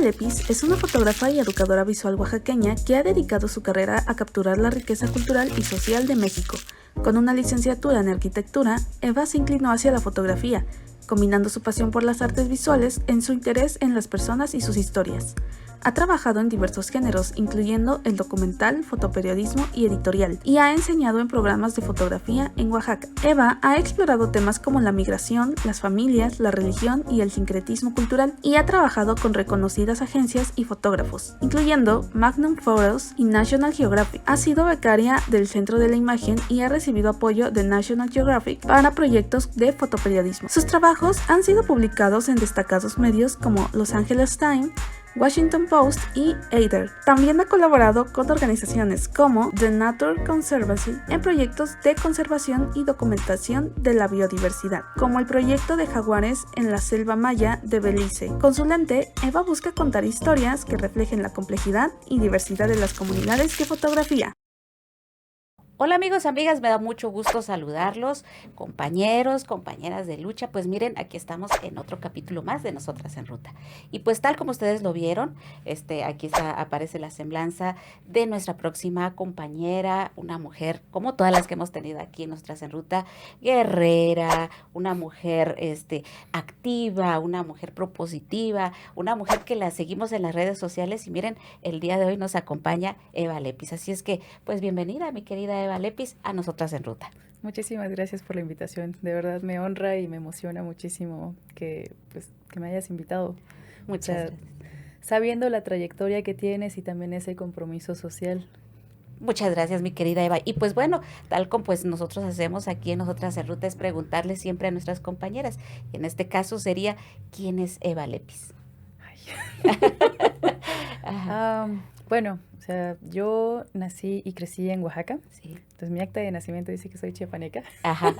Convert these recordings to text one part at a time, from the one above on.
Lepis es una fotógrafa y educadora visual oaxaqueña que ha dedicado su carrera a capturar la riqueza cultural y social de México. Con una licenciatura en arquitectura, Eva se inclinó hacia la fotografía, combinando su pasión por las artes visuales en su interés en las personas y sus historias. Ha trabajado en diversos géneros, incluyendo el documental, fotoperiodismo y editorial, y ha enseñado en programas de fotografía en Oaxaca. Eva ha explorado temas como la migración, las familias, la religión y el sincretismo cultural, y ha trabajado con reconocidas agencias y fotógrafos, incluyendo Magnum Photos y National Geographic. Ha sido becaria del Centro de la Imagen y ha recibido apoyo de National Geographic para proyectos de fotoperiodismo. Sus trabajos han sido publicados en destacados medios como Los Angeles Times, Washington Post y Eider. También ha colaborado con organizaciones como The Nature Conservancy en proyectos de conservación y documentación de la biodiversidad, como el proyecto de jaguares en la selva maya de Belice. Con su lente, Eva busca contar historias que reflejen la complejidad y diversidad de las comunidades que fotografía. Hola amigos, amigas, me da mucho gusto saludarlos, compañeros, compañeras de lucha. Pues miren, aquí estamos en otro capítulo más de Nosotras en Ruta. Y pues tal como ustedes lo vieron, aquí aparece la semblanza de nuestra próxima compañera, una mujer, como todas las que hemos tenido aquí en Nosotras en Ruta, guerrera, una mujer activa, una mujer propositiva, una mujer que la seguimos en las redes sociales. Y miren, el día de hoy nos acompaña Eva Lepis. Así es que, pues bienvenida, mi querida Eva Lepis, a Nosotras en Ruta. Muchísimas gracias por la invitación. De verdad me honra y me emociona muchísimo que me hayas invitado. Muchas gracias. Sabiendo la trayectoria que tienes y también ese compromiso social. Muchas gracias, mi querida Eva. Y pues bueno, tal como pues nosotros hacemos aquí en Nosotras en Ruta, es preguntarle siempre a nuestras compañeras. En este caso sería, ¿quién es Eva Lepis? Bueno, yo nací y crecí en Oaxaca. Sí. Entonces mi acta de nacimiento dice que soy chiapaneca. Ajá.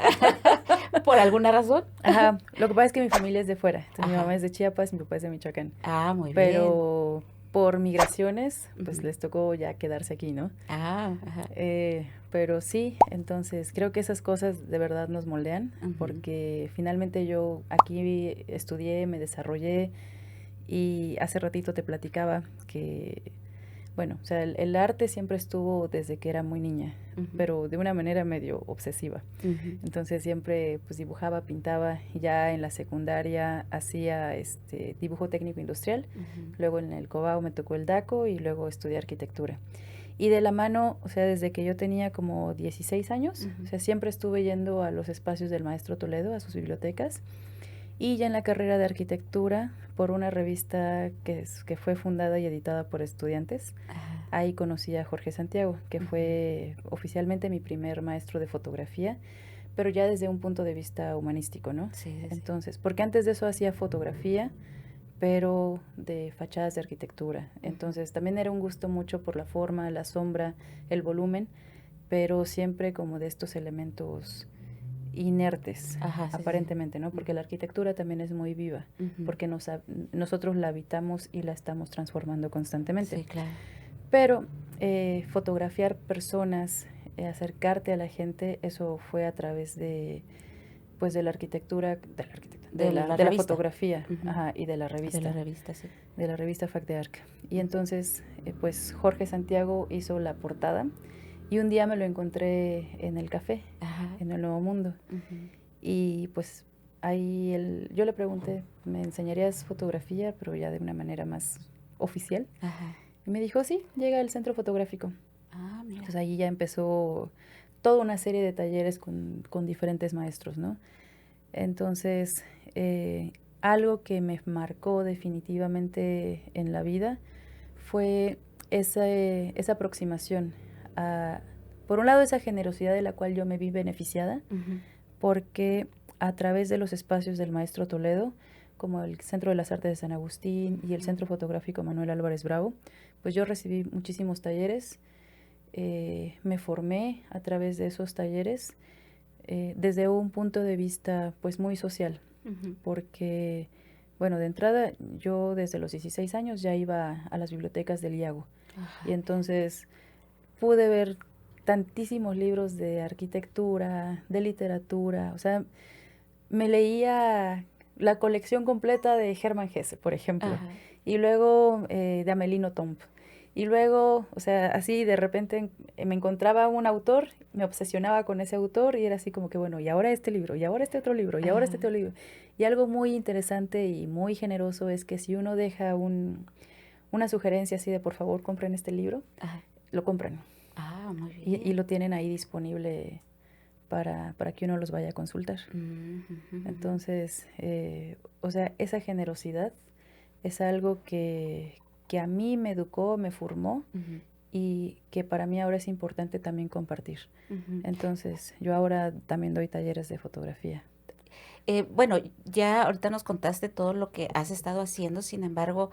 ¿Por alguna razón? Ajá. Lo que pasa es que mi familia es de fuera. Entonces Ajá. mi mamá es de Chiapas, mi papá es de Michoacán. Ah, muy bien. Pero por migraciones, pues les tocó ya quedarse aquí, ¿no? Ajá. Pero sí, entonces creo que esas cosas de verdad nos moldean, porque finalmente yo aquí estudié, me desarrollé, y hace ratito te platicaba que, bueno, el arte siempre estuvo desde que era muy niña, pero de una manera medio obsesiva. Entonces siempre pues dibujaba, pintaba, y ya en la secundaria hacía dibujo técnico industrial, luego en el Cobao me tocó el DACO y luego estudié arquitectura. Y de la mano, desde que yo tenía como 16 años, siempre estuve yendo a los espacios del maestro Toledo, a sus bibliotecas. Y ya en la carrera de arquitectura, por una revista que fue fundada y editada por estudiantes, ahí conocí a Jorge Santiago, que fue oficialmente mi primer maestro de fotografía, pero ya desde un punto de vista humanístico, ¿no? Sí. Entonces, porque antes de eso hacía fotografía, pero de fachadas de arquitectura. Entonces, también era un gusto mucho por la forma, la sombra, el volumen, pero siempre como de estos elementos inertes, aparentemente, ¿no? Porque la arquitectura también es muy viva, porque nosotros la habitamos y la estamos transformando constantemente. Sí, claro. Pero fotografiar personas, acercarte a la gente, eso fue a través de la arquitectura, de la fotografía, y de la revista. De la revista, sí. De la revista Fac de Arc. Y entonces, pues Jorge Santiago hizo la portada. Y un día me lo encontré en el café, en el Nuevo Mundo. Y pues ahí yo le pregunté, ¿me enseñarías fotografía, pero ya de una manera más oficial? Y me dijo, sí, llega al centro fotográfico. Mira. Entonces ahí ya empezó toda una serie de talleres con diferentes maestros, ¿no? Entonces, algo que me marcó definitivamente en la vida fue esa aproximación. Por un lado, esa generosidad de la cual yo me vi beneficiada, porque a través de los espacios del maestro Toledo, como el Centro de las Artes de San Agustín y el Centro Fotográfico Manuel Álvarez Bravo, pues yo recibí muchísimos talleres, me formé a través de esos talleres desde un punto de vista pues muy social, porque, bueno, de entrada yo desde los 16 años ya iba a las bibliotecas del IAGO, y entonces pude ver tantísimos libros de arquitectura, de literatura, me leía la colección completa de Hermann Hesse, por ejemplo, y luego de Amélie Nothomb. Y luego, o sea, así de repente me encontraba un autor, me obsesionaba con ese autor y era así como que, bueno, y ahora este libro, y ahora este otro libro, y ahora este otro libro. Y algo muy interesante y muy generoso es que si uno deja una sugerencia así de, por favor, compren este libro, Ajá. lo compran. Muy bien. Y lo tienen ahí disponible para que uno los vaya a consultar. Entonces, o sea, esa generosidad es algo que a mí me educó, me formó y que para mí ahora es importante también compartir. Entonces, yo ahora también doy talleres de fotografía. Bueno, ya ahorita nos contaste todo lo que has estado haciendo, sin embargo,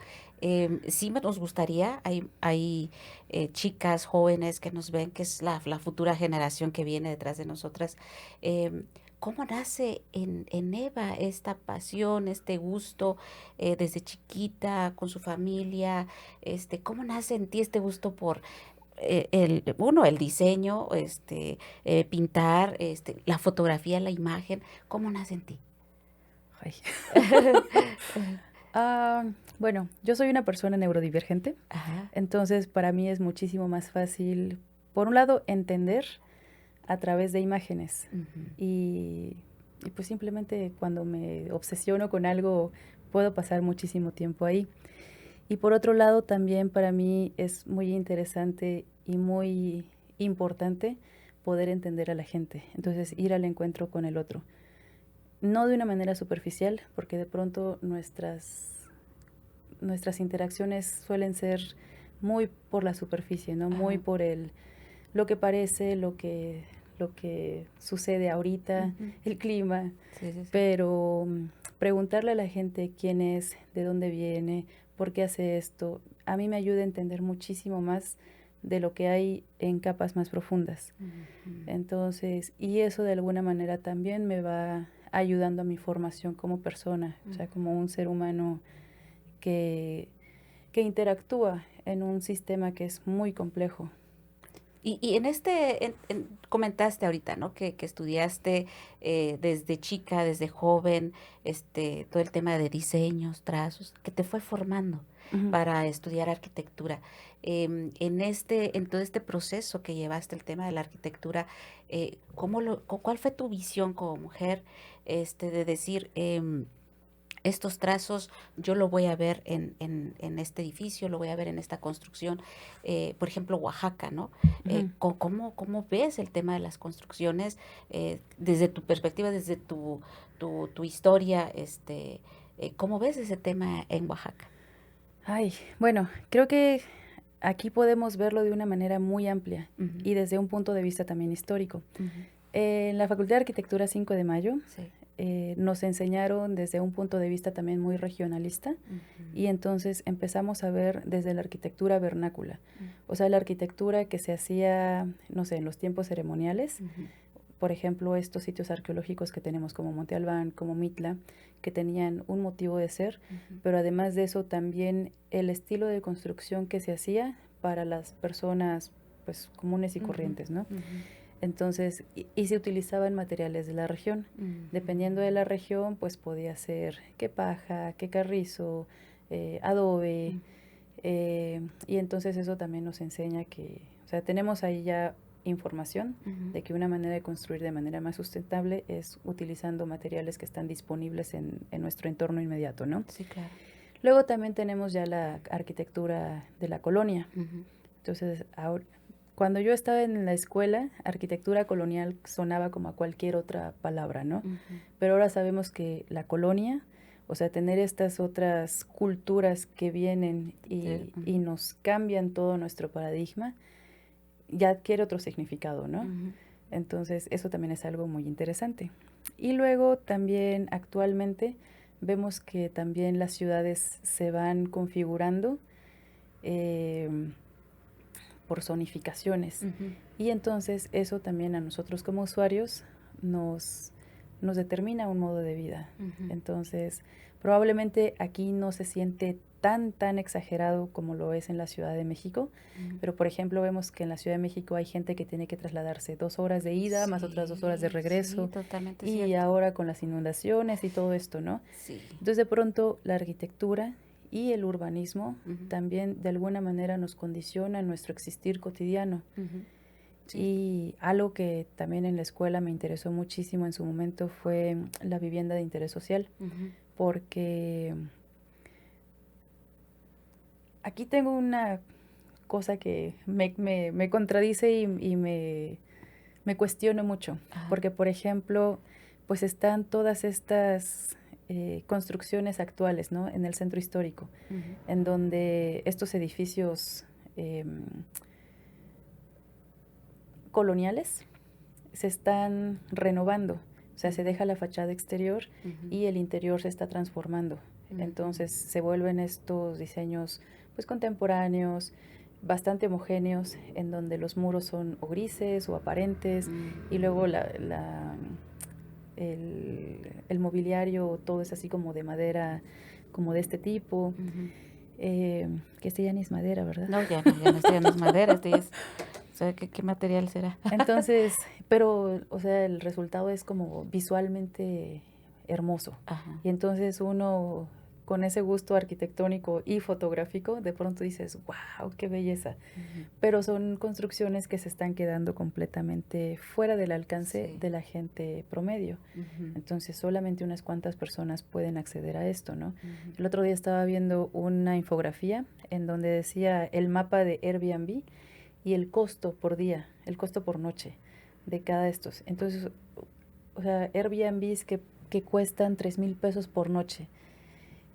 sí nos gustaría, hay chicas jóvenes que nos ven, que es la futura generación que viene detrás de nosotras. ¿Cómo nace en Eva esta pasión, este gusto desde chiquita, con su familia? ¿Cómo nace en ti este gusto por el diseño, pintar, la fotografía, la imagen? ¿Cómo nace en ti? Ay. Bueno, yo soy una persona neurodivergente, Ajá. entonces para mí es muchísimo más fácil, por un lado, entender a través de imágenes y pues simplemente cuando me obsesiono con algo puedo pasar muchísimo tiempo ahí. Y por otro lado, también para mí es muy interesante y muy importante poder entender a la gente, entonces ir al encuentro con el otro. No de una manera superficial, porque de pronto nuestras interacciones suelen ser muy por la superficie, ¿no? Muy por lo que parece, lo que sucede ahorita, el clima. Sí, sí, sí. Pero preguntarle a la gente quién es, de dónde viene, por qué hace esto, a mí me ayuda a entender muchísimo más de lo que hay en capas más profundas. Entonces, y eso de alguna manera también me va ayudando a mi formación como persona, o sea, como un ser humano que interactúa en un sistema que es muy complejo. Y comentaste ahorita, ¿no? Que estudiaste desde chica, desde joven, todo el tema de diseños, trazos, que te fue formando para estudiar arquitectura. En todo este proceso que llevaste el tema de la arquitectura, ¿cuál fue tu visión como mujer, de decir, estos trazos yo lo voy a ver en este edificio, lo voy a ver en esta construcción? Por ejemplo, Oaxaca, ¿no? ¿Cómo ves el tema de las construcciones desde tu perspectiva, desde tu historia? ¿Cómo ves ese tema en Oaxaca? Ay, bueno, creo que aquí podemos verlo de una manera muy amplia y desde un punto de vista también histórico. En la Facultad de Arquitectura 5 de Mayo Sí. Nos enseñaron desde un punto de vista también muy regionalista y entonces empezamos a ver desde la arquitectura vernácula, o sea, la arquitectura que se hacía, no sé, en los tiempos ceremoniales, por ejemplo, estos sitios arqueológicos que tenemos como Monte Albán, como Mitla, que tenían un motivo de ser, pero además de eso también el estilo de construcción que se hacía para las personas pues comunes y corrientes, ¿no? Entonces, y se utilizaban materiales de la región. Dependiendo de la región, pues podía ser qué paja, qué carrizo, adobe. Y entonces eso también nos enseña que, o sea, tenemos ahí ya información de que una manera de construir de manera más sustentable es utilizando materiales que están disponibles en nuestro entorno inmediato, ¿no? Sí, claro. Luego también tenemos ya la arquitectura de la colonia. Entonces, ahora, cuando yo estaba en la escuela, arquitectura colonial sonaba como a cualquier otra palabra, ¿no? Pero ahora sabemos que la colonia, o sea, tener estas otras culturas que vienen y nos cambian todo nuestro paradigma, ya adquiere otro significado, ¿no? Entonces, eso también es algo muy interesante. Y luego también actualmente vemos que también las ciudades se van configurando por zonificaciones. Y entonces eso también a nosotros como usuarios nos determina un modo de vida. Entonces, probablemente aquí no se siente tan exagerado como lo es en la Ciudad de México, pero por ejemplo vemos que en la Ciudad de México hay gente que tiene que trasladarse 2 horas de ida, más otras 2 horas de regreso, totalmente y cierto. ahora con las inundaciones y todo esto, ¿no? Sí. Entonces de pronto la arquitectura y el urbanismo también de alguna manera nos condiciona nuestro existir cotidiano. Sí. Y algo que también en la escuela me interesó muchísimo en su momento fue la vivienda de interés social, porque aquí tengo una cosa que me contradice y me cuestiono mucho, porque por ejemplo, pues están todas estas construcciones actuales, ¿no? En el centro histórico, en donde estos edificios coloniales se están renovando, o sea, se deja la fachada exterior y el interior se está transformando. Entonces se vuelven estos diseños pues contemporáneos, bastante homogéneos, en donde los muros son o grises o aparentes, y luego el mobiliario todo es así como de madera, como de este tipo. Que este ya ni es madera, ¿verdad? No, ya no es madera, este es... O sea, ¿qué material será? Entonces, pero, o sea, el resultado es como visualmente hermoso. Y entonces uno, con ese gusto arquitectónico y fotográfico, de pronto dices, wow, qué belleza. Pero son construcciones que se están quedando completamente fuera del alcance de la gente promedio. Entonces, solamente unas cuantas personas pueden acceder a esto, ¿no? El otro día estaba viendo una infografía en donde decía el mapa de Airbnb y el costo por día, el costo por noche de cada de estos. Entonces, o sea, Airbnbs que cuestan 3,000 pesos por noche.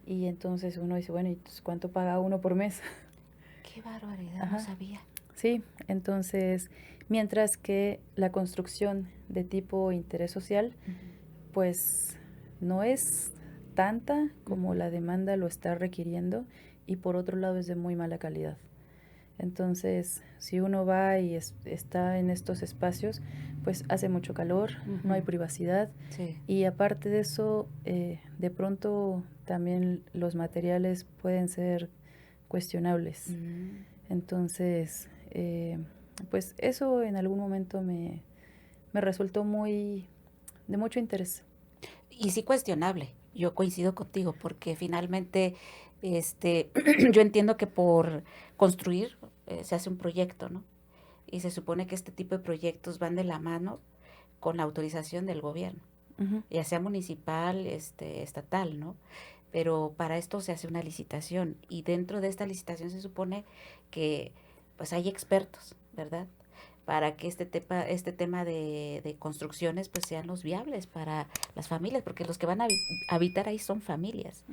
Y entonces uno dice, bueno, ¿y cuánto paga uno por mes? ¡Qué barbaridad! No sabía. Sí, entonces, mientras que la construcción de tipo interés social, pues no es tanta como la demanda lo está requiriendo, y por otro lado es de muy mala calidad. Entonces, si uno va y está en estos espacios, pues hace mucho calor, no hay privacidad. Y aparte de eso, de pronto también los materiales pueden ser cuestionables. Entonces, pues eso en algún momento me resultó de mucho interés. Y sí cuestionable, yo coincido contigo, porque finalmente yo entiendo que por construir se hace un proyecto, ¿no? Y se supone que este tipo de proyectos van de la mano con la autorización del gobierno, ya sea municipal, estatal, ¿no? Pero para esto se hace una licitación, y dentro de esta licitación se supone que pues hay expertos, ¿verdad? Para que este tema de construcciones pues sean los viables para las familias, porque los que van a habitar ahí son familias.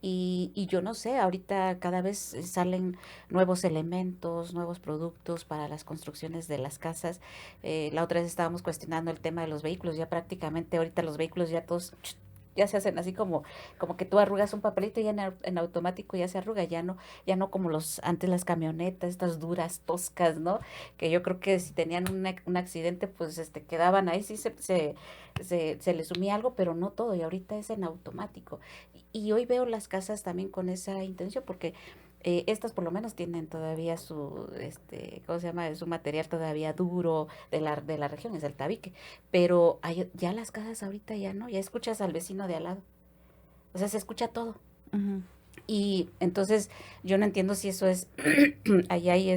Y yo no sé, ahorita cada vez salen nuevos elementos, nuevos productos para las construcciones de las casas. La otra vez estábamos cuestionando el tema de los vehículos, ya prácticamente ahorita los vehículos ya todos ya se hacen así como que tú arrugas un papelito y ya en automático ya se arruga, ya no como antes las camionetas, estas duras, toscas, ¿no? Que yo creo que si tenían un accidente, pues quedaban ahí, sí se les sumía algo, pero no todo, y ahorita es en automático. Y hoy veo las casas también con esa intención, porque estas por lo menos tienen todavía ¿cómo se llama? Su material todavía duro de la región, es el tabique. Pero ya las casas ahorita ya no, ya escuchas al vecino de al lado. O sea, se escucha todo. Y entonces yo no entiendo si eso es, ahí hay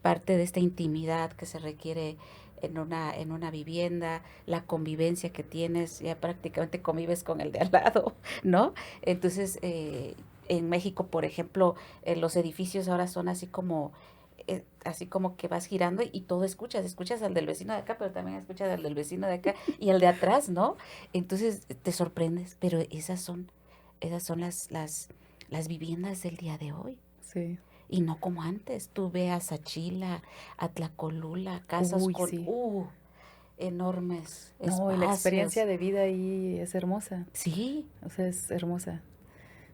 parte de esta intimidad que se requiere en una vivienda, la convivencia que tienes, ya prácticamente convives con el de al lado, ¿no? Entonces, en México, por ejemplo, los edificios ahora son así como que vas girando y todo escuchas al del vecino de acá, pero también escuchas al del vecino de acá y al de atrás, ¿no? Entonces te sorprendes, pero esas son las viviendas del día de hoy. Sí. Y no como antes. Tú veas a Chila, a Tlacolula, casas con enormes espacios. No, y la experiencia de vida ahí es hermosa. Sí. O sea, es hermosa.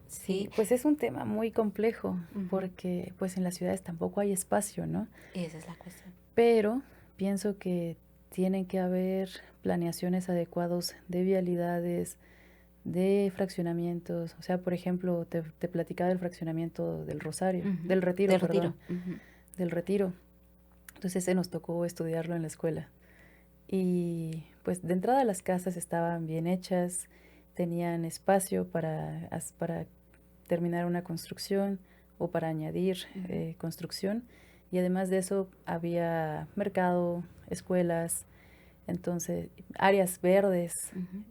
Sí. Pues es un tema muy complejo, porque pues en las ciudades tampoco hay espacio, ¿no? Esa es la cuestión. Pero pienso que tienen que haber planeaciones adecuadas de vialidades, de fraccionamientos. O sea, por ejemplo, te platicaba del fraccionamiento del Rosario, del Retiro, perdón. Del Retiro. Entonces se nos tocó estudiarlo en la escuela. Y pues de entrada las casas estaban bien hechas, tenían espacio para terminar una construcción o para añadir construcción. Y además de eso había mercado, escuelas, entonces áreas verdes,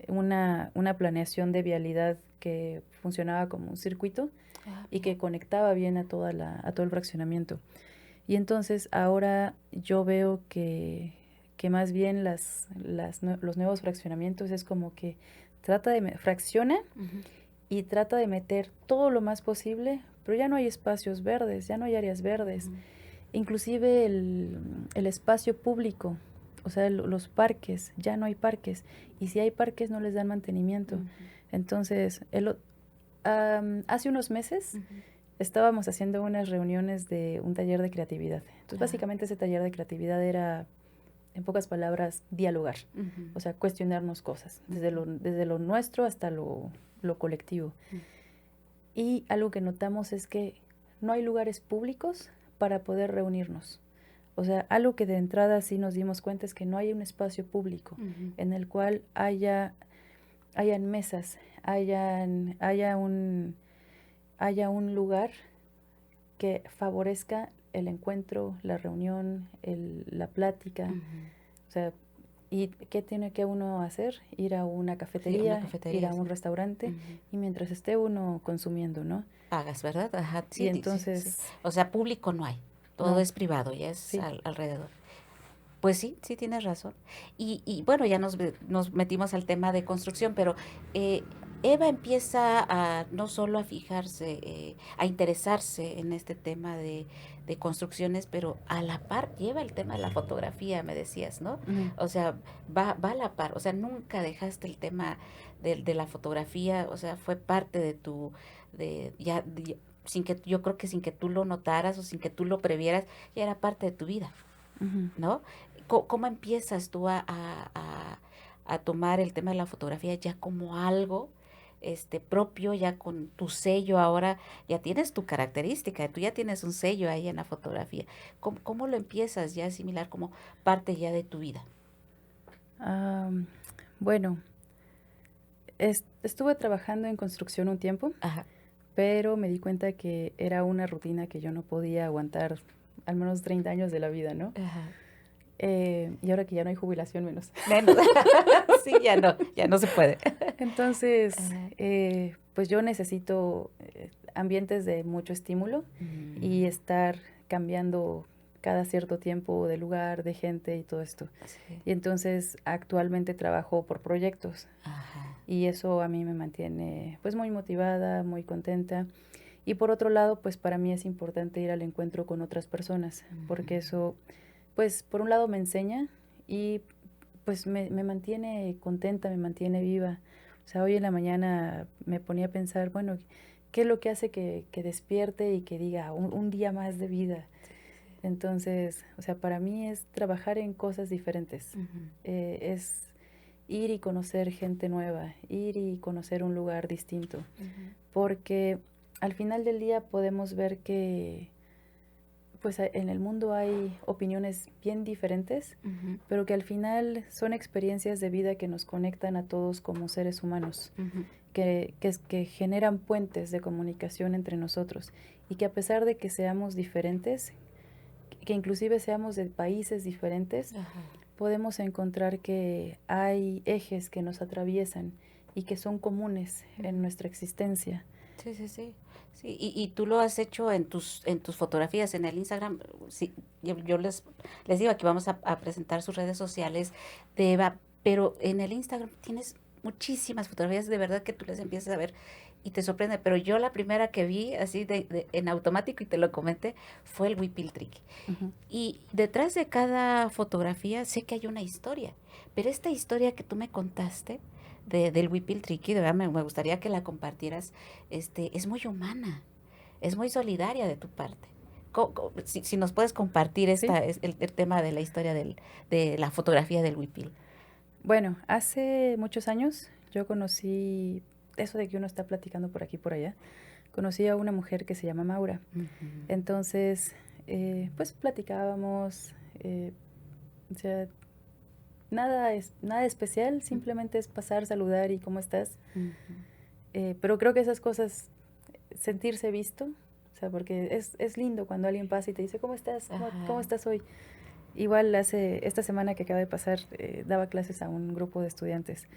una planeación de vialidad que funcionaba como un circuito y que conectaba bien a todo el fraccionamiento. Y entonces ahora yo veo que más bien los nuevos fraccionamientos es como que fracciona y trata de meter todo lo más posible, pero ya no hay espacios verdes, ya no hay áreas verdes. Inclusive el espacio público, o sea, los parques, ya no hay parques. Y si hay parques no les dan mantenimiento. Entonces, hace unos meses estábamos haciendo unas reuniones de un taller de creatividad. Entonces, básicamente ese taller de creatividad era, en pocas palabras, dialogar. O sea, cuestionarnos cosas, desde lo nuestro hasta lo colectivo. Y algo que notamos es que no hay lugares públicos para poder reunirnos. O sea, algo que de entrada sí nos dimos cuenta es que no hay un espacio público en el cual hayan mesas, haya un lugar que favorezca el encuentro, la reunión, la plática. O sea, ¿y qué tiene que uno hacer? Ir a una cafetería, ir a un restaurante y mientras esté uno consumiendo, ¿no? Pagas, ¿verdad? Ajá, sí, y entonces... Sí. O sea, público no hay, todo es privado, ya es alrededor. Pues sí, sí tienes razón. Y bueno, ya nos metimos al tema de construcción, pero Eva empieza a no solo a fijarse, a interesarse en este tema de construcciones, pero a la par lleva el tema de la fotografía, me decías, ¿no? O sea, va a la par, o sea, nunca dejaste el tema de la fotografía, o sea, fue parte de tu, sin que, yo creo que sin que tú lo notaras o sin que tú lo previeras, ya era parte de tu vida, ¿no? ¿Cómo empiezas tú a tomar el tema de la fotografía ya como algo propio, ya con tu sello? Ahora ya tienes tu característica, tú ya tienes un sello ahí en la fotografía. ¿Cómo lo empiezas ya a asimilar como parte ya de tu vida? Bueno, estuve trabajando en construcción un tiempo, pero me di cuenta que era una rutina que yo no podía aguantar al menos 30 años de la vida, ¿no? Y ahora que ya no hay jubilación, menos. Sí, ya no se puede. Entonces, pues yo necesito ambientes de mucho estímulo y estar cambiando cada cierto tiempo de lugar, de gente y todo esto. Sí. Y entonces actualmente trabajo por proyectos. Y eso a mí me mantiene pues muy motivada, muy contenta. Y por otro lado, pues para mí es importante ir al encuentro con otras personas, porque eso, pues por un lado me enseña y pues me mantiene contenta, me mantiene viva. O sea, hoy en la mañana me ponía a pensar, bueno, ¿qué es lo que hace que despierte y que diga un día más de vida? Entonces, o sea, para mí es trabajar en cosas diferentes. Es ir y conocer gente nueva, ir y conocer un lugar distinto. Porque al final del día podemos ver que pues en el mundo hay opiniones bien diferentes, pero que al final son experiencias de vida que nos conectan a todos como seres humanos, que generan puentes de comunicación entre nosotros y que a pesar de que seamos diferentes, que inclusive seamos de países diferentes, podemos encontrar que hay ejes que nos atraviesan y que son comunes en nuestra existencia. Sí, sí, sí. Sí, y tú lo has hecho en tus fotografías en el Instagram. Sí, yo les digo que vamos a presentar sus redes sociales de Eva, pero en el Instagram tienes muchísimas fotografías, de verdad que tú les empiezas a ver y te sorprende. Pero yo la primera que vi así en automático y te lo comenté fue el Huipil Triqui. Y detrás de cada fotografía sé que hay una historia, pero esta historia que tú me contaste del Huipil Triqui, de verdad me gustaría que la compartieras, es muy humana, es muy solidaria de tu parte. Si nos puedes compartir ¿Sí? el tema de la historia de la fotografía del Huipil. Bueno, hace muchos años yo conocí, eso de que uno está platicando por aquí y por allá, conocí a una mujer que se llama Maura. Entonces, pues platicábamos, o sea, nada especial, simplemente es pasar, saludar y cómo estás. Pero creo que esas cosas sentirse visto, o sea, porque es lindo cuando alguien pasa y te dice, ¿cómo estás? ¿Cómo estás hoy? Igual esta semana que acaba de pasar, daba clases a un grupo de estudiantes.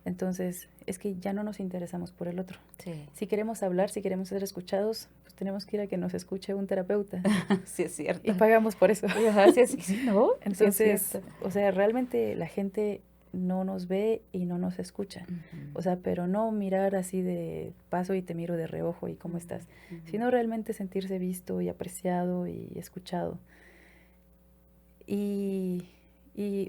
Entonces, es que ya no nos interesamos por el otro. Sí. Si queremos hablar, si queremos ser escuchados, pues tenemos que ir a que nos escuche un terapeuta. Sí, es cierto. Y pagamos por eso. Ajá, sí, sí, ¿no? Entonces, Sí, o sea, realmente la gente no nos ve y no nos escucha. O sea, pero no mirar así de paso y te miro de reojo y cómo estás, sino realmente sentirse visto y apreciado y escuchado. Y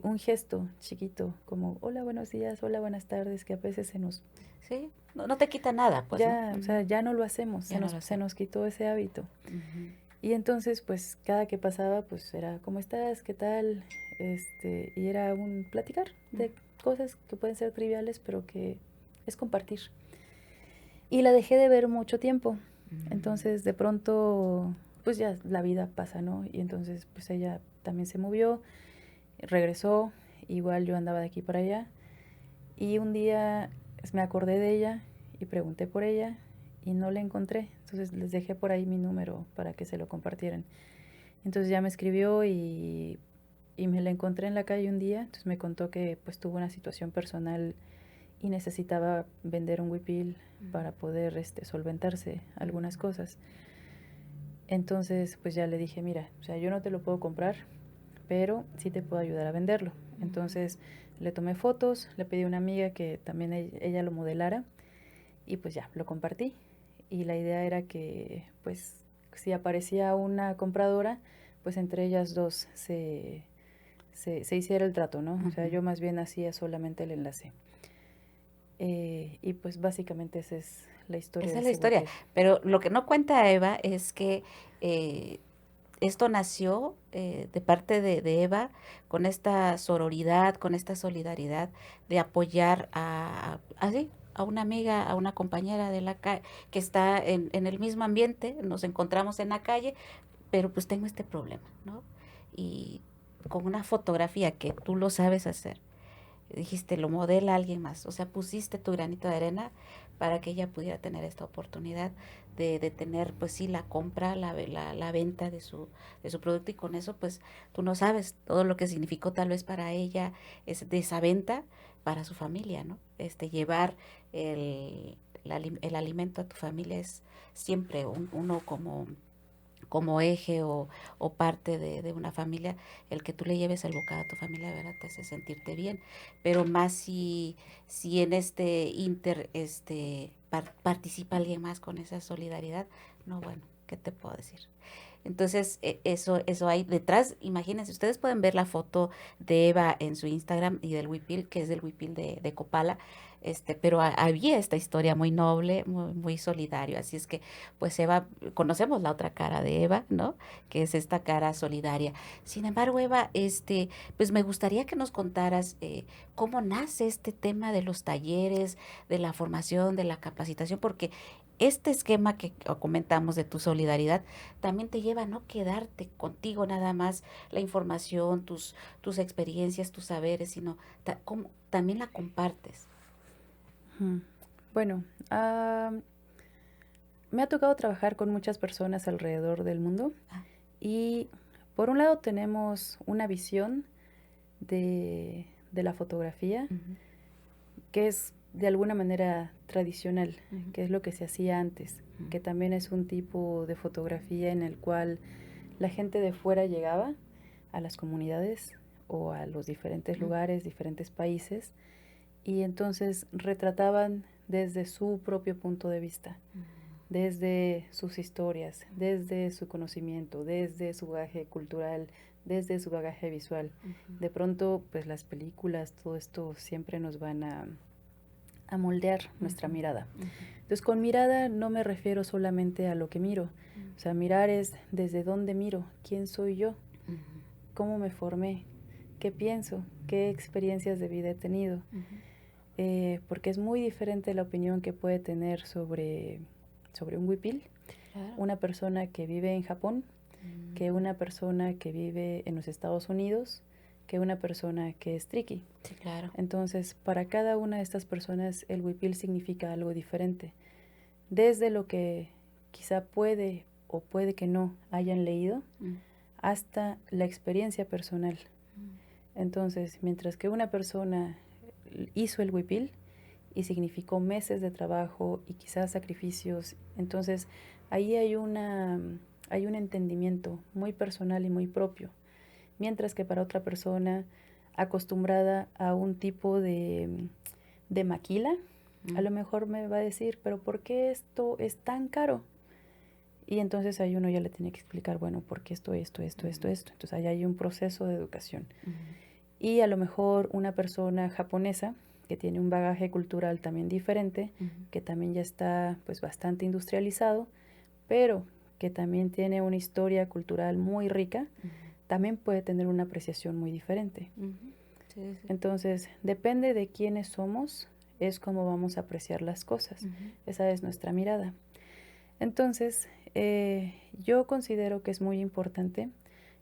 un gesto chiquito, como hola, buenos días, hola, buenas tardes, que a veces se nos... Sí, no te quita nada, pues, ya, ¿no? o sea, ya no lo hacemos, Ya no lo se nos quitó ese hábito. Ujú. Y entonces, pues, cada que pasaba, pues, era, ¿cómo estás? ¿Qué tal? Y era un platicar de cosas que pueden ser triviales, pero que es compartir. Y la dejé de ver mucho tiempo. Entonces, de pronto, pues ya la vida pasa, ¿no? Y entonces, pues ella también se movió, regresó, igual yo andaba de aquí para allá. Y un día me acordé de ella y pregunté por ella y no la encontré. Entonces les dejé por ahí mi número para que se lo compartieran. Entonces ya me escribió y me la encontré en la calle un día. Entonces me contó que pues tuvo una situación personal y necesitaba vender un huipil para poder solventarse algunas cosas. Entonces pues ya le dije, mira, o sea, yo no te lo puedo comprar, pero sí te puedo ayudar a venderlo. Entonces le tomé fotos, le pedí a una amiga que también ella lo modelara y pues ya, lo compartí. Y la idea era que pues si aparecía una compradora, pues entre ellas dos se hiciera el trato, ¿no? O sea, yo más bien hacía solamente el enlace. Y pues básicamente esa es la historia. Esa de es la ese historia. huipil. Pero lo que no cuenta Eva es que esto nació de parte de Eva con esta sororidad, con esta solidaridad de apoyar así, a una amiga, a una compañera de la calle que está en el mismo ambiente, nos encontramos en la calle, pero pues tengo este problema, ¿no? Y con una fotografía que tú lo sabes hacer, dijiste, lo modela alguien más, o sea, pusiste tu granito de arena para que ella pudiera tener esta oportunidad de tener, pues sí, la compra, la venta de su producto y con eso, pues tú no sabes todo lo que significó tal vez para ella de esa venta para su familia, ¿no? Llevar el alimento a tu familia es siempre uno como eje o parte de una familia, el que tú le lleves el bocado a tu familia, ¿verdad? Te hace sentirte bien, pero más si en este participa alguien más con esa solidaridad, no, bueno, ¿qué te puedo decir? Entonces, eso hay detrás. Imagínense, ustedes pueden ver la foto de Eva en su Instagram y del huipil, que es del huipil de Copala, pero había esta historia muy noble, muy solidario. Así es que, pues Eva, conocemos la otra cara de Eva, ¿no? Que es esta cara solidaria. Sin embargo, Eva, pues me gustaría que nos contaras cómo nace este tema de los talleres, de la formación, de la capacitación, porque este esquema que comentamos de tu solidaridad también te lleva a no quedarte contigo nada más la información, tus experiencias, tus saberes, sino también la compartes. Bueno, me ha tocado trabajar con muchas personas alrededor del mundo y por un lado tenemos una visión de la fotografía que es de alguna manera tradicional, que es lo que se hacía antes, que también es un tipo de fotografía en el cual la gente de fuera llegaba a las comunidades o a los diferentes lugares, diferentes países, y entonces retrataban desde su propio punto de vista, desde sus historias, desde su conocimiento, desde su bagaje cultural, desde su bagaje visual. De pronto, pues las películas, todo esto siempre nos van a moldear nuestra mirada. Entonces, con mirada no me refiero solamente a lo que miro. O sea, mirar es desde dónde miro, quién soy yo, cómo me formé, qué pienso, qué experiencias de vida he tenido. Porque es muy diferente la opinión que puede tener sobre un huipil, una persona que vive en Japón, que una persona que vive en los Estados Unidos, que una persona que es triqui. Sí, claro. Entonces, para cada una de estas personas, el huipil significa algo diferente. Desde lo que quizá puede o puede que no hayan leído, Mm. hasta la experiencia personal. Entonces, mientras que una persona hizo el huipil y significó meses de trabajo y quizás sacrificios, entonces ahí hay un entendimiento muy personal y muy propio. Mientras que para otra persona acostumbrada a un tipo de maquila, a lo mejor me va a decir, pero ¿por qué esto es tan caro? Y entonces ahí uno ya le tiene que explicar, bueno, ¿por qué esto? Entonces ahí hay un proceso de educación. Y a lo mejor una persona japonesa que tiene un bagaje cultural también diferente, que también ya está pues bastante industrializado, pero que también tiene una historia cultural muy rica, también puede tener una apreciación muy diferente. Sí, sí. Entonces, depende de quiénes somos, es como vamos a apreciar las cosas. Esa es nuestra mirada. Entonces, yo considero que es muy importante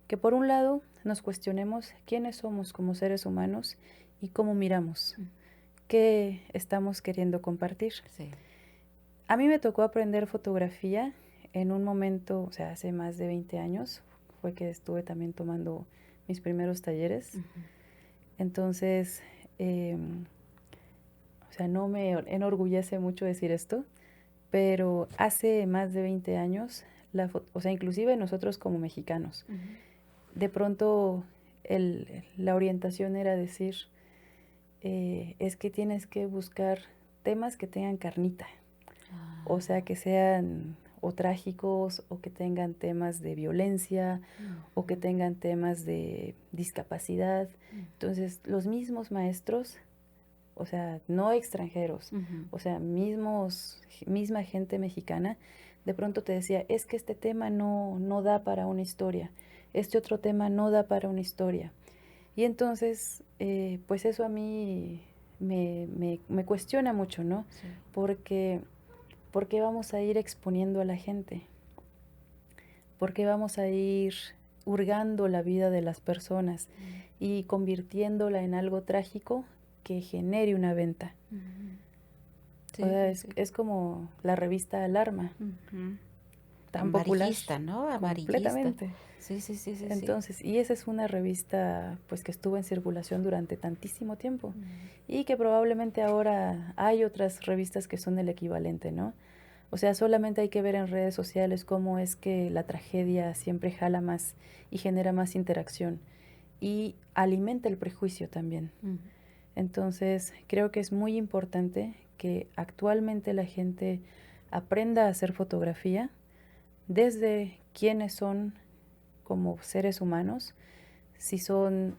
que por un lado nos cuestionemos quiénes somos como seres humanos y cómo miramos, qué estamos queriendo compartir. Sí. A mí me tocó aprender fotografía en un momento, o sea, hace más de 20 años, fue que estuve también tomando mis primeros talleres. Entonces, o sea, no me enorgullece mucho decir esto, pero hace más de 20 años, o sea, inclusive nosotros como mexicanos, de pronto la orientación era decir, es que tienes que buscar temas que tengan carnita, o sea, que sean o trágicos, o que tengan temas de violencia, o que tengan temas de discapacidad. Entonces, los mismos maestros, o sea, no extranjeros, o sea, misma gente mexicana, de pronto te decía, es que este tema no da para una historia, este otro tema no da para una historia. Y entonces, pues eso a mí me cuestiona mucho, ¿no? Sí. Porque, ¿por qué vamos a ir exponiendo a la gente? ¿Por qué vamos a ir hurgando la vida de las personas y convirtiéndola en algo trágico que genere una venta? Sí, O sea, sí. es como la revista Alarma, tan popular. Amarillista, ¿no? Amarillista. Completamente. Sí. Entonces, y esa es una revista pues que estuvo en circulación durante tantísimo tiempo y que probablemente ahora hay otras revistas que son el equivalente, ¿no? O sea, solamente hay que ver en redes sociales cómo es que la tragedia siempre jala más y genera más interacción y alimenta el prejuicio también. Entonces, creo que es muy importante que actualmente la gente aprenda a hacer fotografía desde quiénes son como seres humanos, si son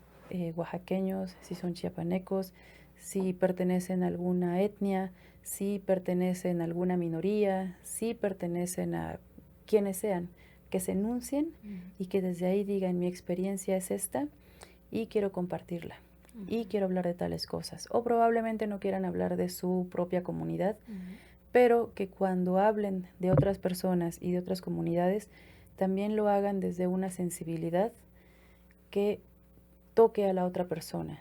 oaxaqueños, si son chiapanecos, si pertenecen a alguna etnia, si pertenecen a alguna minoría, si pertenecen a quienes sean, que se enuncien y que desde ahí digan mi experiencia es esta y quiero compartirla y quiero hablar de tales cosas. O probablemente no quieran hablar de su propia comunidad, pero que cuando hablen de otras personas y de otras comunidades, también lo hagan desde una sensibilidad que toque a la otra persona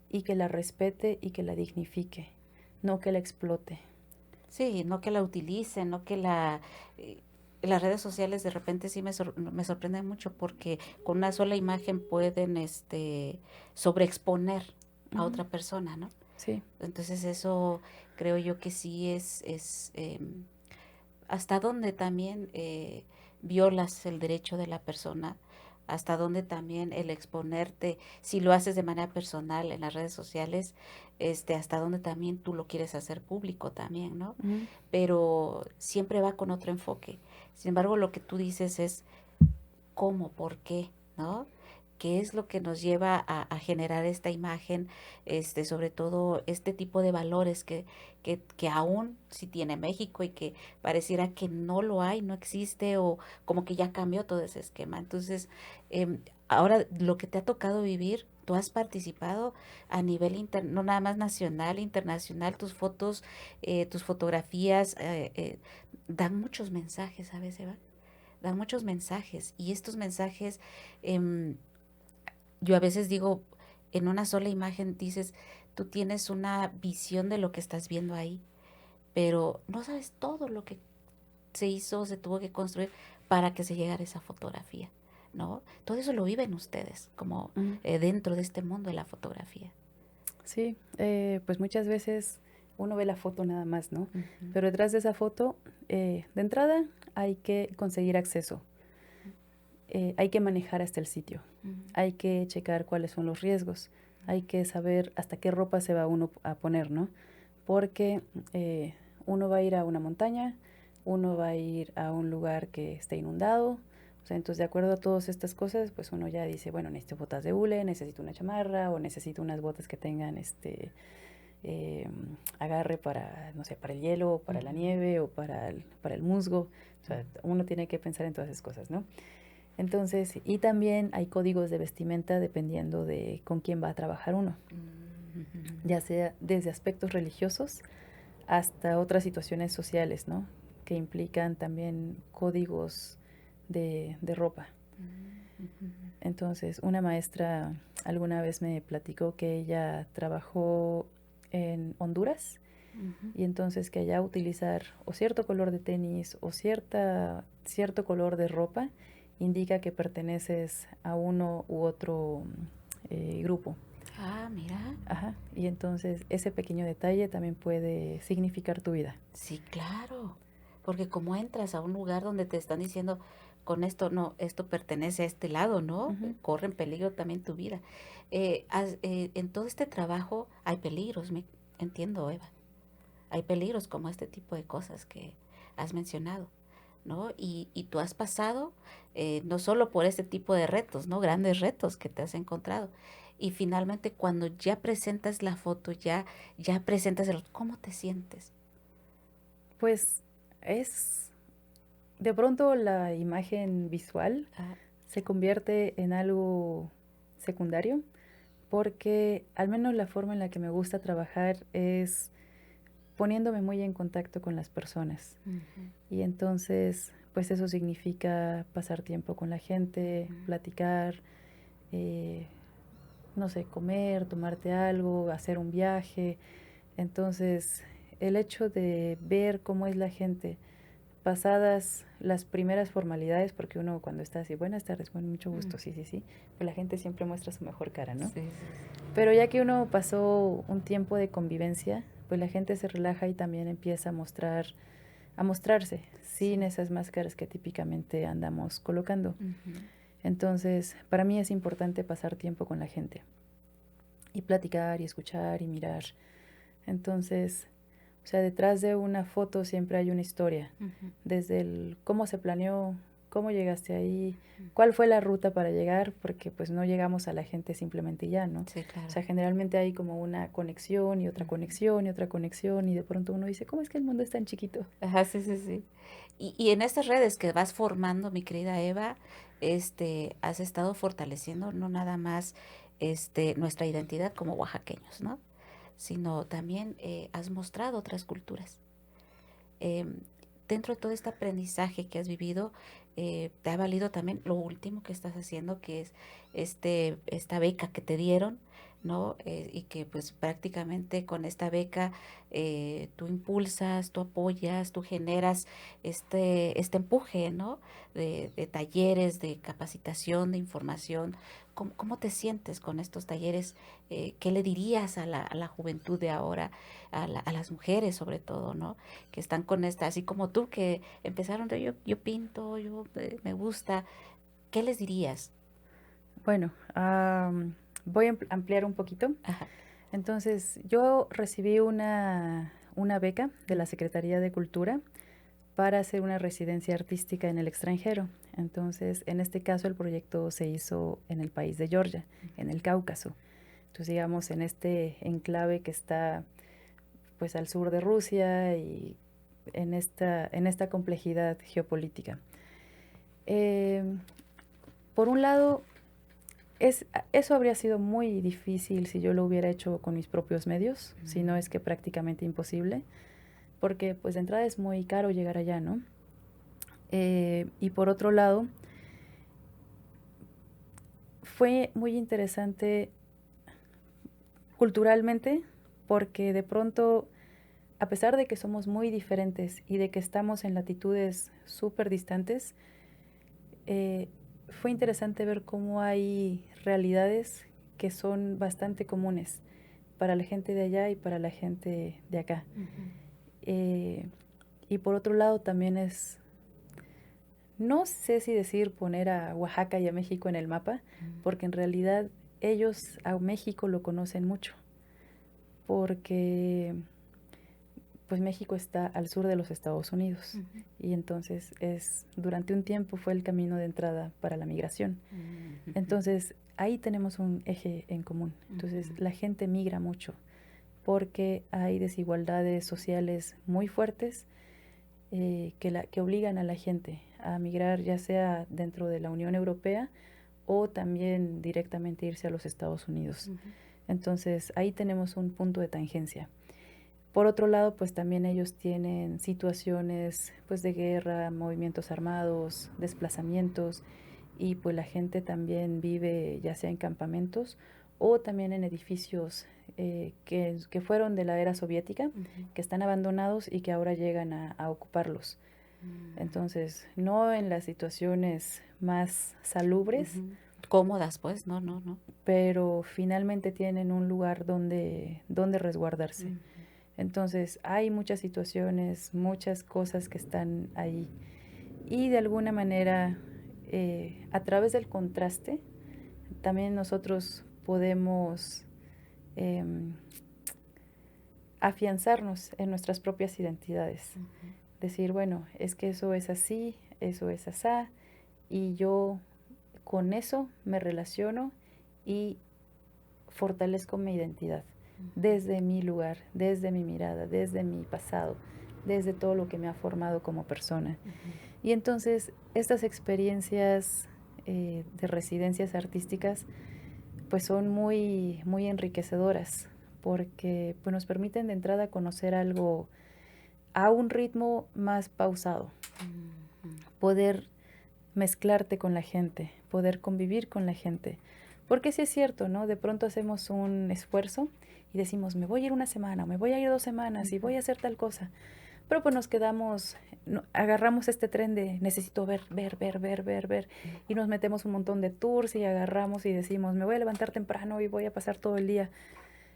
y que la respete y que la dignifique, no que la explote. Sí, no que la utilicen, no que las redes sociales de repente sí me sorprenden mucho porque con una sola imagen pueden sobreexponer a otra persona, ¿no? Sí. Entonces eso creo yo que sí hasta dónde también violas el derecho de la persona, hasta dónde también el exponerte, si lo haces de manera personal en las redes sociales, hasta dónde también tú lo quieres hacer público también, ¿no? Pero siempre va con otro enfoque. Sin embargo, lo que tú dices es cómo, por qué, ¿no? ¿Qué es lo que nos lleva a generar esta imagen, sobre todo este tipo de valores que aún sí tiene México y que pareciera que no lo hay, no existe o como que ya cambió todo ese esquema? Entonces, ahora lo que te ha tocado vivir, tú has participado a nivel no nada más nacional, internacional, tus fotos, tus fotografías dan muchos mensajes, ¿sabes, Eva? Dan muchos mensajes y estos mensajes, yo a veces digo, en una sola imagen dices, tú tienes una visión de lo que estás viendo ahí, pero no sabes todo lo que se hizo, se tuvo que construir para que se llegara a esa fotografía, ¿no? Todo eso lo viven ustedes, como dentro de este mundo de la fotografía. Sí, pues muchas veces uno ve la foto nada más, ¿no? Ujú. Pero detrás de esa foto, de entrada, hay que conseguir acceso. Hay que manejar hasta el sitio. Hay que checar cuáles son los riesgos. Hay que saber hasta qué ropa se va uno a poner, ¿no? Porque uno va a ir a una montaña, uno va a ir a un lugar que esté inundado. O sea, entonces, de acuerdo a todas estas cosas, pues uno ya dice, bueno, necesito botas de hule, necesito una chamarra o necesito unas botas que tengan eh, agarre para, no sé, para el hielo, para la nieve o para el musgo. O sea, uno tiene que pensar en todas esas cosas, ¿no? Entonces, y también hay códigos de vestimenta dependiendo de con quién va a trabajar uno, ya sea desde aspectos religiosos hasta otras situaciones sociales, ¿no? Que implican también códigos de ropa. Entonces, una maestra alguna vez me platicó que ella trabajó en Honduras y entonces que allá utilizar o cierto color de tenis o cierto color de ropa indica que perteneces a uno u otro grupo. Ah, mira. Ajá. Y entonces ese pequeño detalle también puede significar tu vida. Sí, claro. Porque como entras a un lugar donde te están diciendo, con esto no, esto pertenece a este lado, ¿no? Ujú. Corre en peligro también tu vida. En todo este trabajo hay peligros, me entiendo, Eva. Hay peligros como este tipo de cosas que has mencionado, ¿no? Y tú has pasado no solo por este tipo de retos, ¿no? Grandes retos que te has encontrado. Y finalmente cuando ya presentas la foto, ya presentas el... ¿Cómo te sientes? Pues es de pronto la imagen visual Ah, se convierte en algo secundario porque al menos la forma en la que me gusta trabajar es poniéndome muy en contacto con las personas. ujú, Y entonces, pues eso significa pasar tiempo con la gente, platicar, eh, no sé, comer, tomarte algo, hacer un viaje. Entonces, el hecho de ver cómo es la gente, pasadas las primeras formalidades, porque uno cuando está así, buenas tardes, bueno, mucho gusto, sí, sí, sí, pues la gente siempre muestra su mejor cara, ¿no? sí, sí, sí. Pero ya que uno pasó un tiempo de convivencia, pues la gente se relaja y también empieza a mostrarse sin Sí. esas máscaras que típicamente andamos colocando. Ujú. Entonces, para mí es importante pasar tiempo con la gente y platicar y escuchar y mirar. Entonces, o sea, detrás de una foto siempre hay una historia, Ujú. desde el cómo se planeó, cómo llegaste ahí, cuál fue la ruta para llegar, porque pues no llegamos a la gente simplemente ya, ¿no? Sí, O claro. sea, generalmente hay como una conexión y otra conexión y otra conexión y de pronto uno dice, ¿cómo es que el mundo es tan chiquito? Ajá, sí, sí, sí. Y en estas redes que vas formando, mi querida Eva, has estado fortaleciendo no nada más nuestra identidad como oaxaqueños, ¿no? Sino también has mostrado otras culturas. Em, Dentro de todo este aprendizaje que has vivido, te ha valido también lo último que estás haciendo, que es esta beca que te dieron, ¿no? Y que pues prácticamente con esta beca tú impulsas, tú apoyas, tú generas este empuje, ¿no? De talleres, de capacitación, de información. ¿Cómo te sientes con estos talleres? ¿Qué le dirías a la juventud de ahora, a las mujeres sobre todo, ¿no? Que están con esta, así como tú que empezaron de yo pinto, me gusta, ¿qué les dirías? Bueno, voy a ampliar un poquito. Ajá. Entonces, yo recibí una beca de la Secretaría de Cultura para hacer una residencia artística en el extranjero. Entonces, en este caso, el proyecto se hizo en el país de Georgia, en el Cáucaso. Entonces, digamos, en este enclave que está pues al sur de Rusia y en esta complejidad geopolítica. Eh, por un lado, eso habría sido muy difícil si yo lo hubiera hecho con mis propios medios, si no es que prácticamente imposible, porque pues de entrada es muy caro llegar allá, ¿no? Y por otro lado, fue muy interesante culturalmente porque de pronto a pesar de que somos muy diferentes y de que estamos en latitudes súper distantes, fue interesante ver cómo hay realidades que son bastante comunes para la gente de allá y para la gente de acá. Y por otro lado también no sé si decir poner a Oaxaca y a México en el mapa, porque en realidad ellos a México lo conocen mucho, porque pues México está al sur de los Estados Unidos y entonces durante un tiempo fue el camino de entrada para la migración. Entonces ahí tenemos un eje en común. Entonces la gente migra mucho porque hay desigualdades sociales muy fuertes que obligan a la gente a migrar, ya sea dentro de la Unión Europea o también directamente irse a los Estados Unidos. Entonces ahí tenemos un punto de tangencia. Por otro lado, pues también ellos tienen situaciones pues de guerra, movimientos armados, desplazamientos, y pues la gente también vive ya sea en campamentos o también en edificios que fueron de la era soviética, que están abandonados y que ahora llegan a ocuparlos. Entonces, no en las situaciones más salubres, cómodas, pues, no. pero finalmente tienen un lugar donde resguardarse. Entonces, hay muchas situaciones, muchas cosas que están ahí. Y de alguna manera, a través del contraste, también nosotros podemos afianzarnos en nuestras propias identidades. Decir, bueno, es que eso es así, eso es asá, y yo con eso me relaciono y fortalezco mi identidad desde mi lugar, desde mi mirada, desde mi pasado, desde todo lo que me ha formado como persona. Y entonces estas experiencias de residencias artísticas pues son muy, muy enriquecedoras porque pues, nos permiten de entrada conocer algo a un ritmo más pausado, poder mezclarte con la gente, poder convivir con la gente. Porque sí es cierto, ¿no? De pronto hacemos un esfuerzo y decimos, me voy a ir una semana, me voy a ir 2 semanas y voy a hacer tal cosa. Pero pues nos quedamos, agarramos este tren de necesito ver. Y nos metemos un montón de tours y agarramos y decimos, me voy a levantar temprano y voy a pasar todo el día.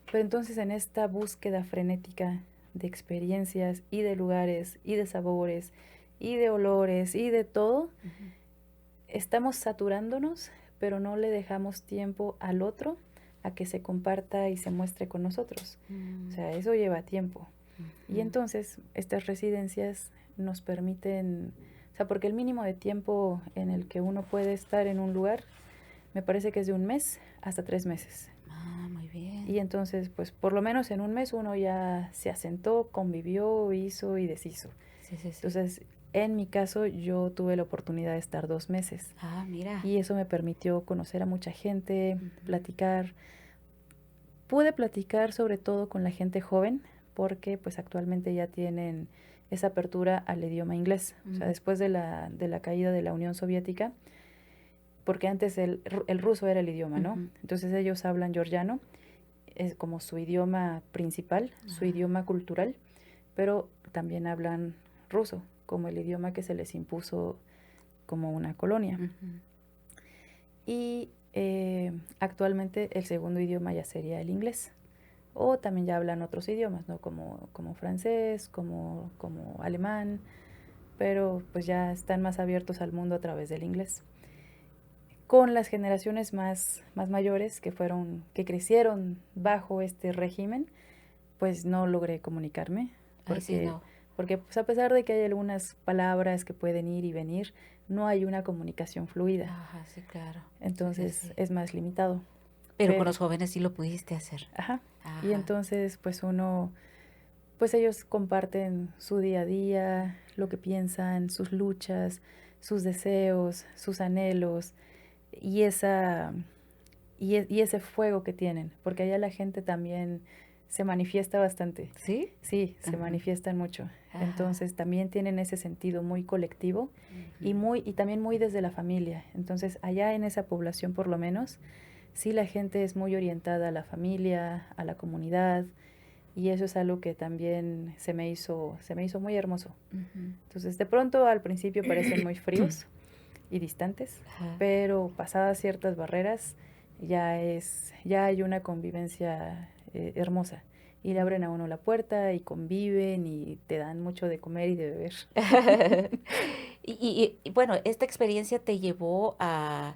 Pero entonces en esta búsqueda frenética de experiencias y de lugares y de sabores y de olores y de todo, estamos saturándonos, pero no le dejamos tiempo al otro a que se comparta y se muestre con nosotros. O sea, eso lleva tiempo. Y entonces estas residencias nos permiten, o sea, porque el mínimo de tiempo en el que uno puede estar en un lugar, me parece que es de 1 mes hasta 3 meses. Ah, muy bien. Y entonces, pues por lo menos en 1 mes uno ya se asentó, convivió, hizo y deshizo. Sí. Entonces, en mi caso, yo tuve la oportunidad de estar 2 meses. Ah, mira. Y eso me permitió conocer a mucha gente, platicar. Pude platicar sobre todo con la gente joven, porque pues actualmente ya tienen esa apertura al idioma inglés. O sea, después de la caída de la Unión Soviética, porque antes el ruso era el idioma, ¿no? Entonces ellos hablan georgiano, es como su idioma principal, su idioma cultural, pero también hablan ruso, como el idioma que se les impuso como una colonia. Y actualmente el segundo idioma ya sería el inglés. O también ya hablan otros idiomas, ¿no? Como francés, como alemán, pero pues ya están más abiertos al mundo a través del inglés. Con las generaciones más mayores que crecieron bajo este régimen, pues no logré comunicarme. Porque pues a pesar de que hay algunas palabras que pueden ir y venir, no hay una comunicación fluida. Ajá, sí, claro. Entonces es más limitado. Pero con los jóvenes sí lo pudiste hacer. Ajá. Y entonces pues pues ellos comparten su día a día, lo que piensan, sus luchas, sus deseos, sus anhelos y ese fuego que tienen, porque allá la gente también se manifiesta bastante. ¿Sí? Sí, se manifiestan mucho. Entonces también tienen ese sentido muy colectivo y también muy desde la familia. Entonces allá en esa población por lo menos, sí la gente es muy orientada a la familia, a la comunidad, y eso es algo que también se me hizo muy hermoso. Ujú. Entonces, de pronto al principio parecen muy fríos y distantes, Ajá. pero pasadas ciertas barreras ya hay una convivencia hermosa. Y le abren a uno la puerta y conviven y te dan mucho de comer y de beber. Y bueno, esta experiencia te llevó a,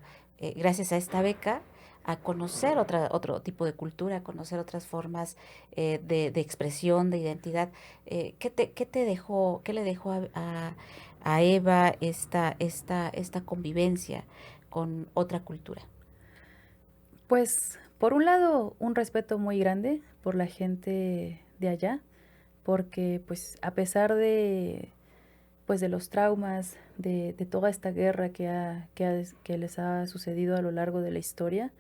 gracias a esta beca, a conocer otro tipo de cultura, a conocer otras formas de expresión, de identidad. ¿Qué te dejó, qué le dejó a Eva esta convivencia con otra cultura? Pues, por un lado, un respeto muy grande por la gente de allá, porque pues a pesar de pues de los traumas, de toda esta guerra que les ha sucedido a lo largo de la historia,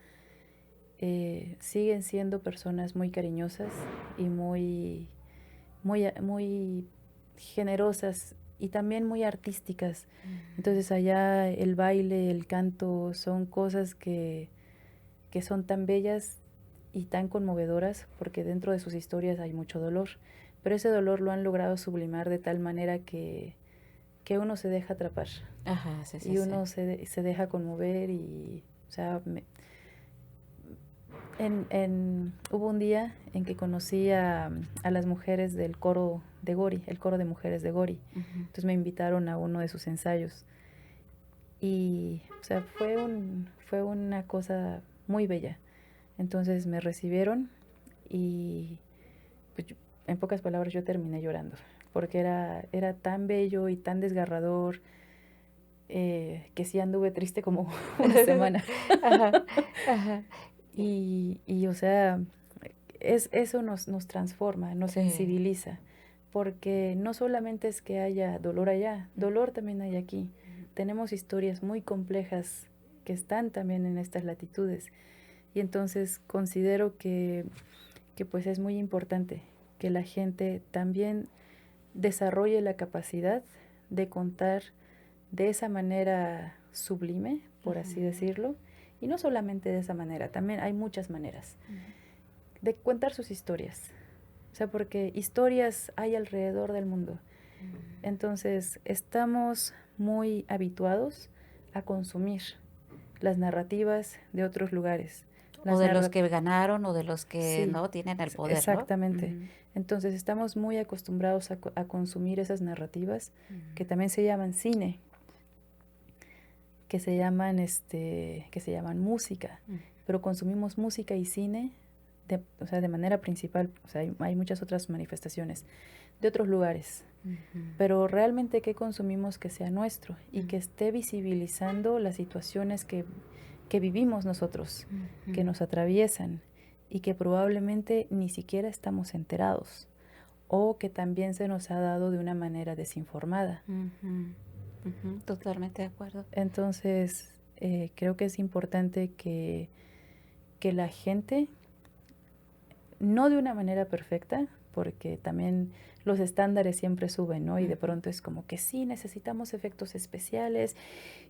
siguen siendo personas muy cariñosas y muy generosas y también muy artísticas. Entonces allá el baile, el canto son cosas que son tan bellas y tan conmovedoras porque dentro de sus historias hay mucho dolor, pero ese dolor lo han logrado sublimar de tal manera que uno se deja atrapar Ajá, sí, sí, y sí. uno se deja conmover y, o sea, hubo un día en que conocí a las mujeres del coro de Gori, el coro de mujeres de Gori. Ujú. Entonces me invitaron a uno de sus ensayos y, o sea, fue una cosa muy bella. Entonces me recibieron y, pues, en pocas palabras, yo terminé llorando porque era tan bello y tan desgarrador que sí anduve triste como una semana. Ajá, ajá. O sea, eso nos transforma, nos Sí. sensibiliza, porque no solamente es que haya dolor allá, Ujú, dolor también hay aquí. ujú. Tenemos historias muy complejas que están también en estas latitudes. Y entonces considero que pues es muy importante que la gente también desarrolle la capacidad de contar de esa manera sublime, por así Ujú, decirlo, y no solamente de esa manera, también hay muchas maneras ujú. de contar sus historias. O sea, porque historias hay alrededor del mundo. Entonces, estamos muy habituados a consumir las narrativas de otros lugares. O Las de los narra que ganaron o de los que Sí, no tienen el poder, ¿no? exactamente. Ujú, Entonces, estamos muy acostumbrados a consumir esas narrativas que ujú, también se llaman cine, que se llaman música, ujú, pero consumimos música y cine o sea, de manera principal, o sea, hay muchas otras manifestaciones de otros lugares, ujú, pero realmente qué consumimos que sea nuestro y ujú, que esté visibilizando las situaciones que vivimos nosotros, que ujú, nos atraviesan y que probablemente ni siquiera estamos enterados o que también se nos ha dado de una manera desinformada. ujú, ujú. Totalmente de acuerdo. Entonces, creo que es importante que la gente, no de una manera perfecta, porque también los estándares siempre suben, ¿no? Y de Ujú, pronto es como que sí, necesitamos efectos especiales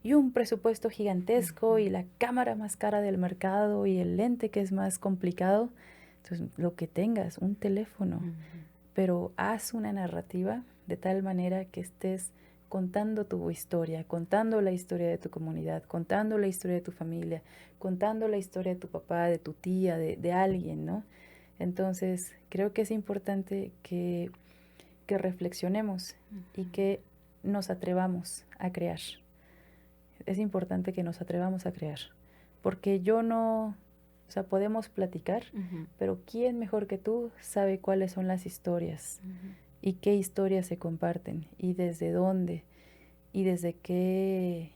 y un presupuesto gigantesco ujú, y la cámara más cara del mercado y el lente que es más complicado. Entonces, lo que tengas, un teléfono, ujú, pero haz una narrativa de tal manera que estés contando tu historia, contando la historia de tu comunidad, contando la historia de tu familia, contando la historia de tu papá, de tu tía, de alguien, ¿no? Entonces, creo que es importante que reflexionemos y ujú, que nos atrevamos a crear. Es importante que nos atrevamos a crear, porque yo no, o sea, podemos platicar, ujú, pero ¿quién mejor que tú sabe cuáles son las historias ujú, y qué historias se comparten y desde dónde y desde qué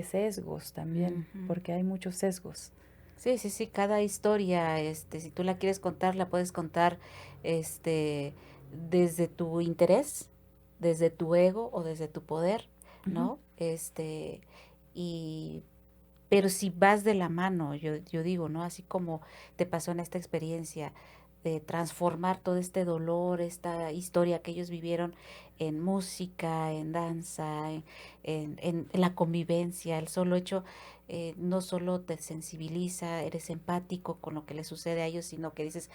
sesgos también, ujú. porque hay muchos sesgos. Sí, sí, sí, cada historia, si tú la quieres contar, la puedes contar, este, desde tu interés, desde tu ego o desde tu poder, Ujú, ¿no? Y, pero si vas de la mano, yo digo, ¿no? Así como te pasó en esta experiencia de transformar todo este dolor, esta historia que ellos vivieron en música, en danza, en la convivencia, el solo hecho, no solo te sensibiliza, eres empático con lo que les sucede a ellos, sino que dices,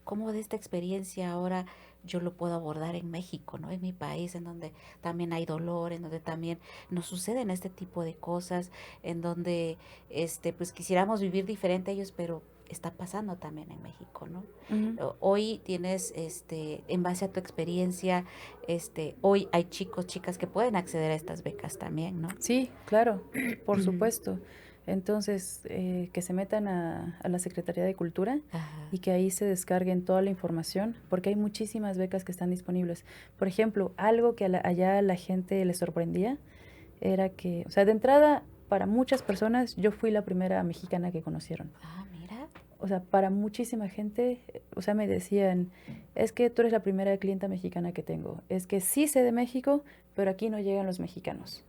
cómo de esta experiencia ahora yo lo puedo abordar en México, ¿no? En mi país, en donde también hay dolor, en donde también nos suceden este tipo de cosas, en donde pues quisiéramos vivir diferente a ellos, pero está pasando también en México, ¿no? Ujú. Hoy tienes, en base a tu experiencia, hoy hay chicos, chicas que pueden acceder a estas becas también, ¿no? Sí, claro, por supuesto. Entonces, que se metan a la Secretaría de Cultura Ajá. y que ahí se descarguen toda la información, porque hay muchísimas becas que están disponibles. Por ejemplo, algo que allá a la gente le sorprendía era que, o sea, de entrada, para muchas personas, yo fui la primera mexicana que conocieron. Ah, mira. O sea, para muchísima gente, o sea, me decían, es que tú eres la primera clienta mexicana que tengo. Es que sí sé de México, pero aquí no llegan los mexicanos.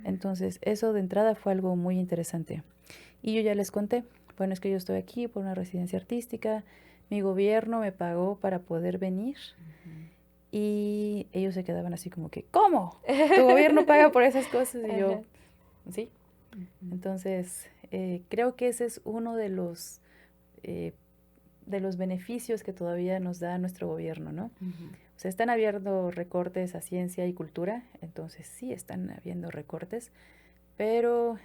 Entonces, eso de entrada fue algo muy interesante. Y yo ya les conté, bueno, es que yo estoy aquí por una residencia artística, mi gobierno me pagó para poder venir y ellos se quedaban así como que, ¿cómo? ¿Tu gobierno paga por esas cosas? Y yo, sí. Entonces, creo que ese es uno de los beneficios que todavía nos da nuestro gobierno, ¿no? O sea, están habiendo recortes a ciencia y cultura, entonces sí están habiendo recortes, pero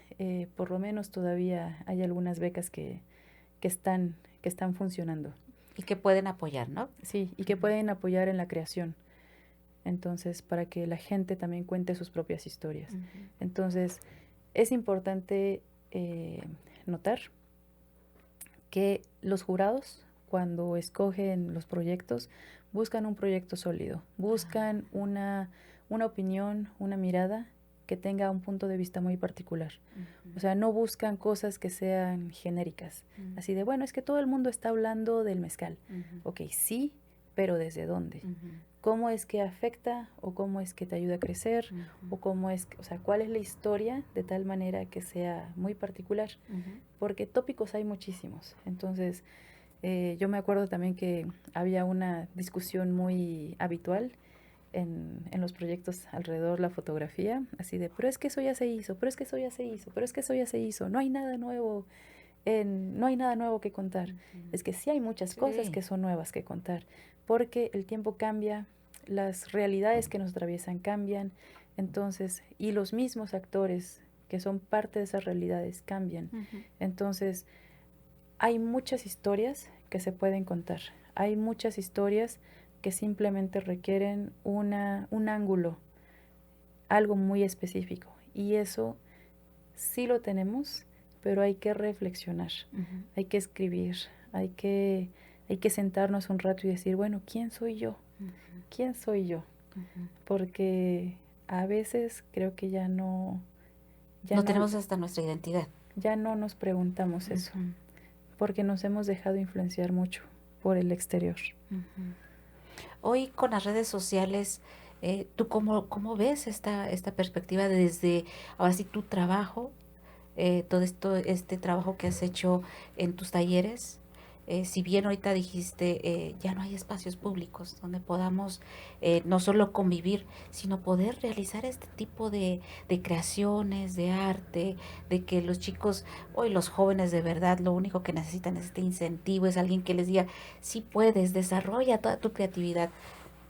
por lo menos todavía hay algunas becas que están funcionando. Y que pueden apoyar, ¿no? Sí, y que pueden apoyar en la creación. Entonces, para que la gente también cuente sus propias historias. Entonces, es importante notar que los jurados, cuando escogen los proyectos, buscan un proyecto sólido, buscan una opinión, una mirada que tenga un punto de vista muy particular. O sea, no buscan cosas que sean genéricas, así de, bueno, es que todo el mundo está hablando del mezcal. Ok, sí, pero ¿desde dónde? ¿Cómo es que afecta o cómo es que te ayuda a crecer o cómo es, o sea, cuál es la historia de tal manera que sea muy particular? Porque tópicos hay muchísimos. Entonces, yo me acuerdo también que había una discusión muy habitual en los proyectos alrededor de la fotografía, así de, pero es que eso ya se hizo, pero es que eso ya se hizo, pero es que eso ya se hizo, no hay nada nuevo, no hay nada nuevo que contar. Es que sí hay muchas cosas que son nuevas que contar, porque el tiempo cambia, las realidades que nos atraviesan cambian, entonces, y los mismos actores que son parte de esas realidades cambian. Entonces, hay muchas historias que se pueden contar, hay muchas historias que simplemente requieren un ángulo, algo muy específico, y eso sí lo tenemos, pero hay que reflexionar, hay que escribir, hay que sentarnos un rato y decir, bueno, ¿quién soy yo? ¿Quién soy yo? Porque a veces creo que ya no tenemos hasta nuestra identidad. Ya no nos preguntamos eso, porque nos hemos dejado influenciar mucho por el exterior. Hoy con las redes sociales, ¿tú cómo ves esta perspectiva desde, ahora sí, tu trabajo, todo este trabajo que has hecho en tus talleres? Si bien ahorita dijiste, ya no hay espacios públicos donde podamos no solo convivir, sino poder realizar este tipo de creaciones, de arte, de que los chicos, hoy los jóvenes de verdad, lo único que necesitan es este incentivo, es alguien que les diga, sí puedes, desarrolla toda tu creatividad,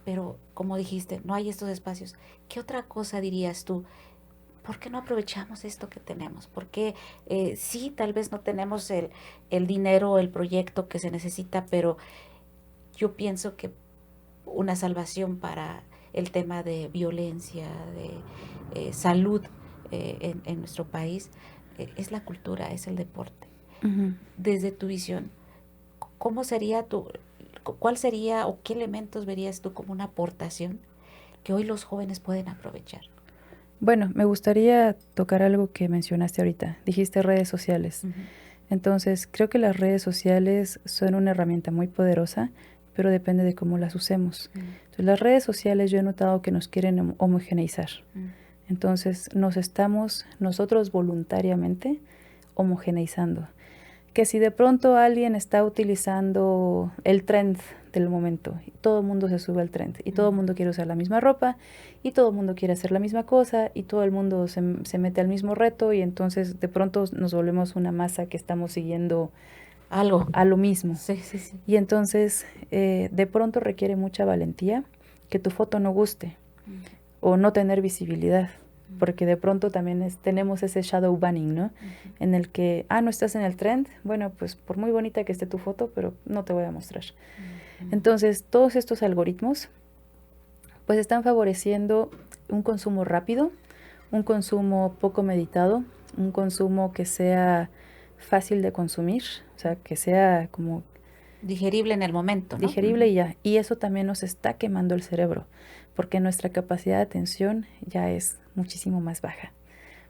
pero como dijiste, no hay estos espacios. ¿Qué otra cosa dirías tú? ¿Por qué no aprovechamos esto que tenemos? Porque sí, tal vez no tenemos el dinero, el proyecto que se necesita, pero yo pienso que una salvación para el tema de violencia, de salud en nuestro país, es la cultura, es el deporte. Desde tu visión, ¿cuál sería o qué elementos verías tú como una aportación que hoy los jóvenes pueden aprovechar? Bueno, me gustaría tocar algo que mencionaste ahorita. Dijiste redes sociales. Entonces, creo que las redes sociales son una herramienta muy poderosa, pero depende de cómo las usemos. Entonces, las redes sociales yo he notado que nos quieren homogeneizar. Entonces, nos estamos nosotros voluntariamente homogeneizando. Que si de pronto alguien está utilizando el trend del momento, y todo el mundo se sube al trend, y todo el mundo quiere usar la misma ropa, y todo el mundo quiere hacer la misma cosa, y todo el mundo se mete al mismo reto, y entonces de pronto nos volvemos una masa que estamos siguiendo Algo. a lo mismo. Sí, sí, sí. Y entonces de pronto requiere mucha valentía que tu foto no guste o no tener visibilidad, porque de pronto también tenemos ese shadow banning, ¿no? En el que, no estás en el trend, bueno, pues por muy bonita que esté tu foto, pero no te voy a mostrar. Entonces, todos estos algoritmos, pues están favoreciendo un consumo rápido, un consumo poco meditado, un consumo que sea fácil de consumir, o sea, que sea como Digerible en el momento, ¿no? digerible y ya. Y eso también nos está quemando el cerebro, porque nuestra capacidad de atención ya es muchísimo más baja.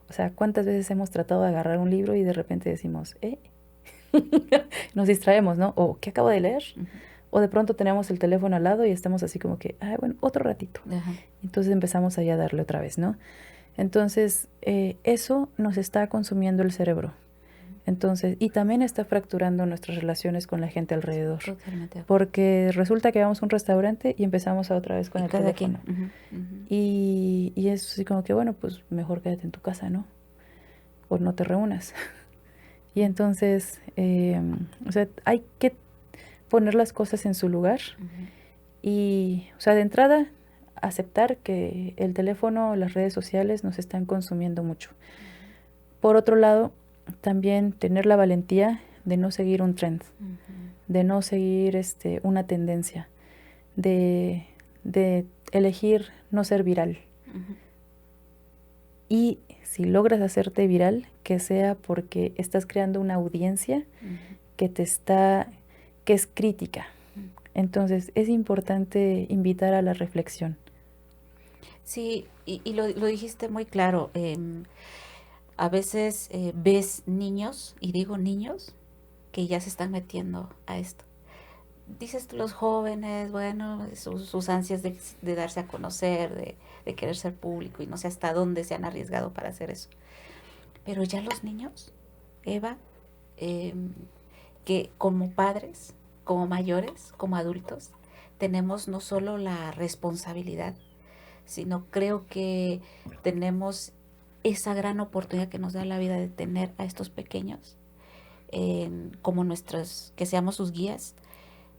O sea, ¿cuántas veces hemos tratado de agarrar un libro y de repente decimos, nos distraemos, ¿no? O, ¿qué acabo de leer? O de pronto tenemos el teléfono al lado y estamos así como que, bueno, otro ratito. Ajá. Entonces empezamos ahí a darle otra vez, ¿no? Entonces, eso nos está consumiendo el cerebro. Entonces, y también está fracturando nuestras relaciones con la gente alrededor. Totalmente. Porque resulta que vamos a un restaurante y empezamos a otra vez con Y el cada teléfono. quien. Y es así como que, bueno, pues mejor quédate en tu casa, ¿no? O no te reúnas. Y entonces, o sea, hay que poner las cosas en su lugar. Y, o sea, de entrada, aceptar que el teléfono, las redes sociales nos están consumiendo mucho. Por otro lado, también tener la valentía de no seguir un trend, de no seguir una tendencia, de elegir no ser viral. Y si logras hacerte viral, que sea porque estás creando una audiencia que es crítica. Entonces es importante invitar a la reflexión. Sí, y lo dijiste muy claro. A veces ves niños, y digo niños, que ya se están metiendo a esto. Dices tú, los jóvenes, bueno, sus ansias de darse a conocer, de querer ser público, y no sé hasta dónde se han arriesgado para hacer eso. Pero ya los niños, Eva, que como padres, como mayores, como adultos, tenemos no solo la responsabilidad, sino creo que tenemos esa gran oportunidad que nos da la vida de tener a estos pequeños como que seamos sus guías,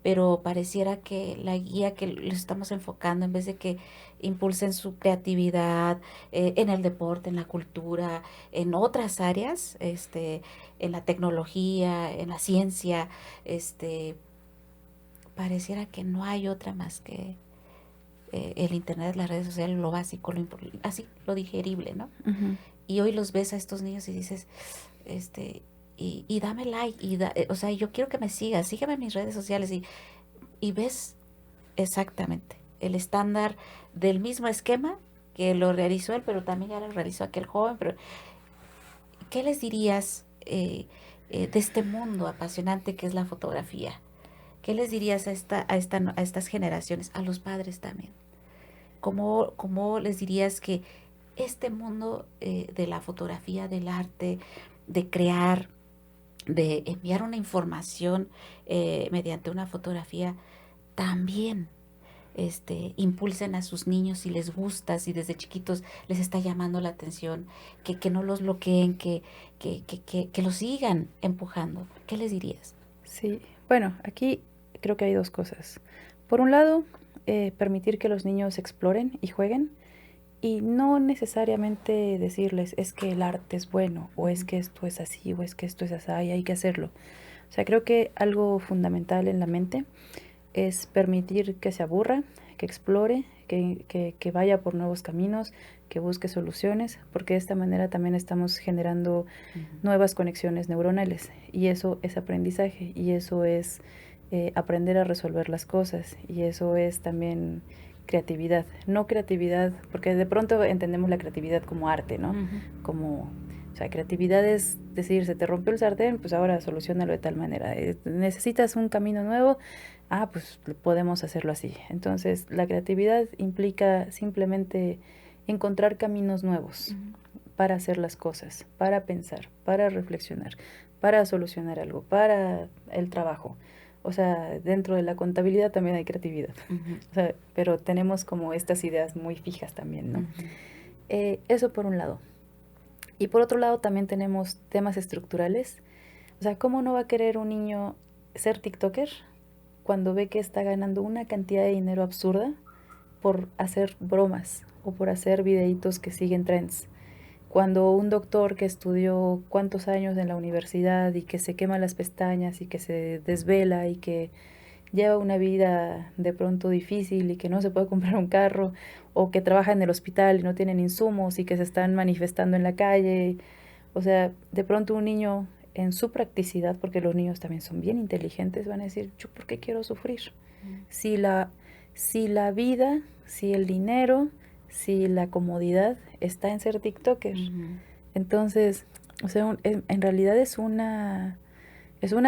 pero pareciera que la guía que les estamos enfocando, en vez de que impulsen su creatividad en el deporte, en la cultura, en otras áreas, en la tecnología, en la ciencia, pareciera que no hay otra más que el internet, las redes sociales, lo básico, así, lo digerible, ¿no? Y hoy los ves a estos niños y dices, y dame like, o sea, yo quiero que me sigas, sígueme en mis redes sociales, y ves exactamente el estándar del mismo esquema que lo realizó él, pero también ya lo realizó aquel joven. Pero ¿qué les dirías de este mundo apasionante que es la fotografía? ¿Qué les dirías a estas generaciones, a los padres también? ¿Cómo les dirías que este mundo de la fotografía, del arte, de crear, de enviar una información mediante una fotografía, también impulsen a sus niños si les gusta, si desde chiquitos les está llamando la atención, que no los bloqueen, que los sigan empujando? ¿Qué les dirías? Sí, bueno, aquí creo que hay dos cosas. Por un lado, permitir que los niños exploren y jueguen, y no necesariamente decirles es que el arte es bueno, o es que esto es así, o es que esto es así, y hay que hacerlo. O sea, creo que algo fundamental en la mente es permitir que se aburra, que explore, que vaya por nuevos caminos, que busque soluciones, porque de esta manera también estamos generando nuevas conexiones neuronales, y eso es aprendizaje, y eso es aprender a resolver las cosas, y eso es también creatividad. No creatividad, porque de pronto entendemos la creatividad como arte, ¿no? Como, o sea, creatividad es decir, se te rompió el sartén, pues ahora solucionalo de tal manera. Necesitas un camino nuevo, pues podemos hacerlo así. Entonces, la creatividad implica simplemente encontrar caminos nuevos para hacer las cosas, para pensar, para reflexionar, para solucionar algo, para el trabajo. O sea, dentro de la contabilidad también hay creatividad. O sea, pero tenemos como estas ideas muy fijas también, ¿no? Eso por un lado. Y por otro lado también tenemos temas estructurales. O sea, ¿cómo no va a querer un niño ser TikToker cuando ve que está ganando una cantidad de dinero absurda por hacer bromas o por hacer videitos que siguen trends? Cuando un doctor que estudió cuántos años en la universidad y que se quema las pestañas y que se desvela y que lleva una vida de pronto difícil y que no se puede comprar un carro, o que trabaja en el hospital y no tienen insumos y que se están manifestando en la calle. O sea, de pronto un niño en su practicidad, porque los niños también son bien inteligentes, van a decir, ¿yo por qué quiero sufrir? Si la vida, si el dinero, si la comodidad está en ser TikToker. Entonces, o sea, en realidad es una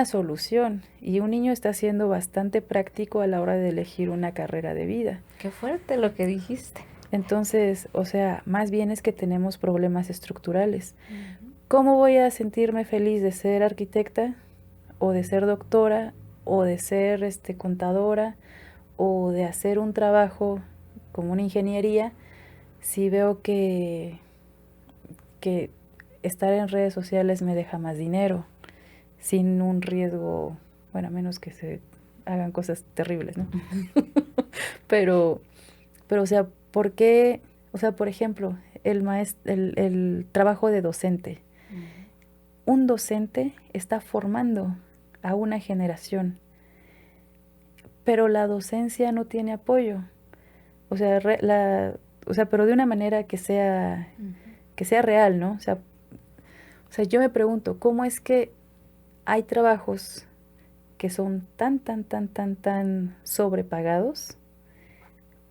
solución, y un niño está siendo bastante práctico a la hora de elegir una carrera de vida. Qué fuerte lo que dijiste. Entonces, o sea, más bien es que tenemos problemas estructurales. ¿Cómo voy a sentirme feliz de ser arquitecta o de ser doctora o de ser contadora o de hacer un trabajo como una ingeniería si veo que estar en redes sociales me deja más dinero sin un riesgo, bueno, a menos que se hagan cosas terribles, ¿no? pero, o sea, ¿por qué? O sea, por ejemplo, el trabajo de docente. Un docente está formando a una generación, pero la docencia no tiene apoyo. O sea, pero de una manera que sea real, ¿no? O sea, yo me pregunto, ¿cómo es que hay trabajos que son tan sobrepagados,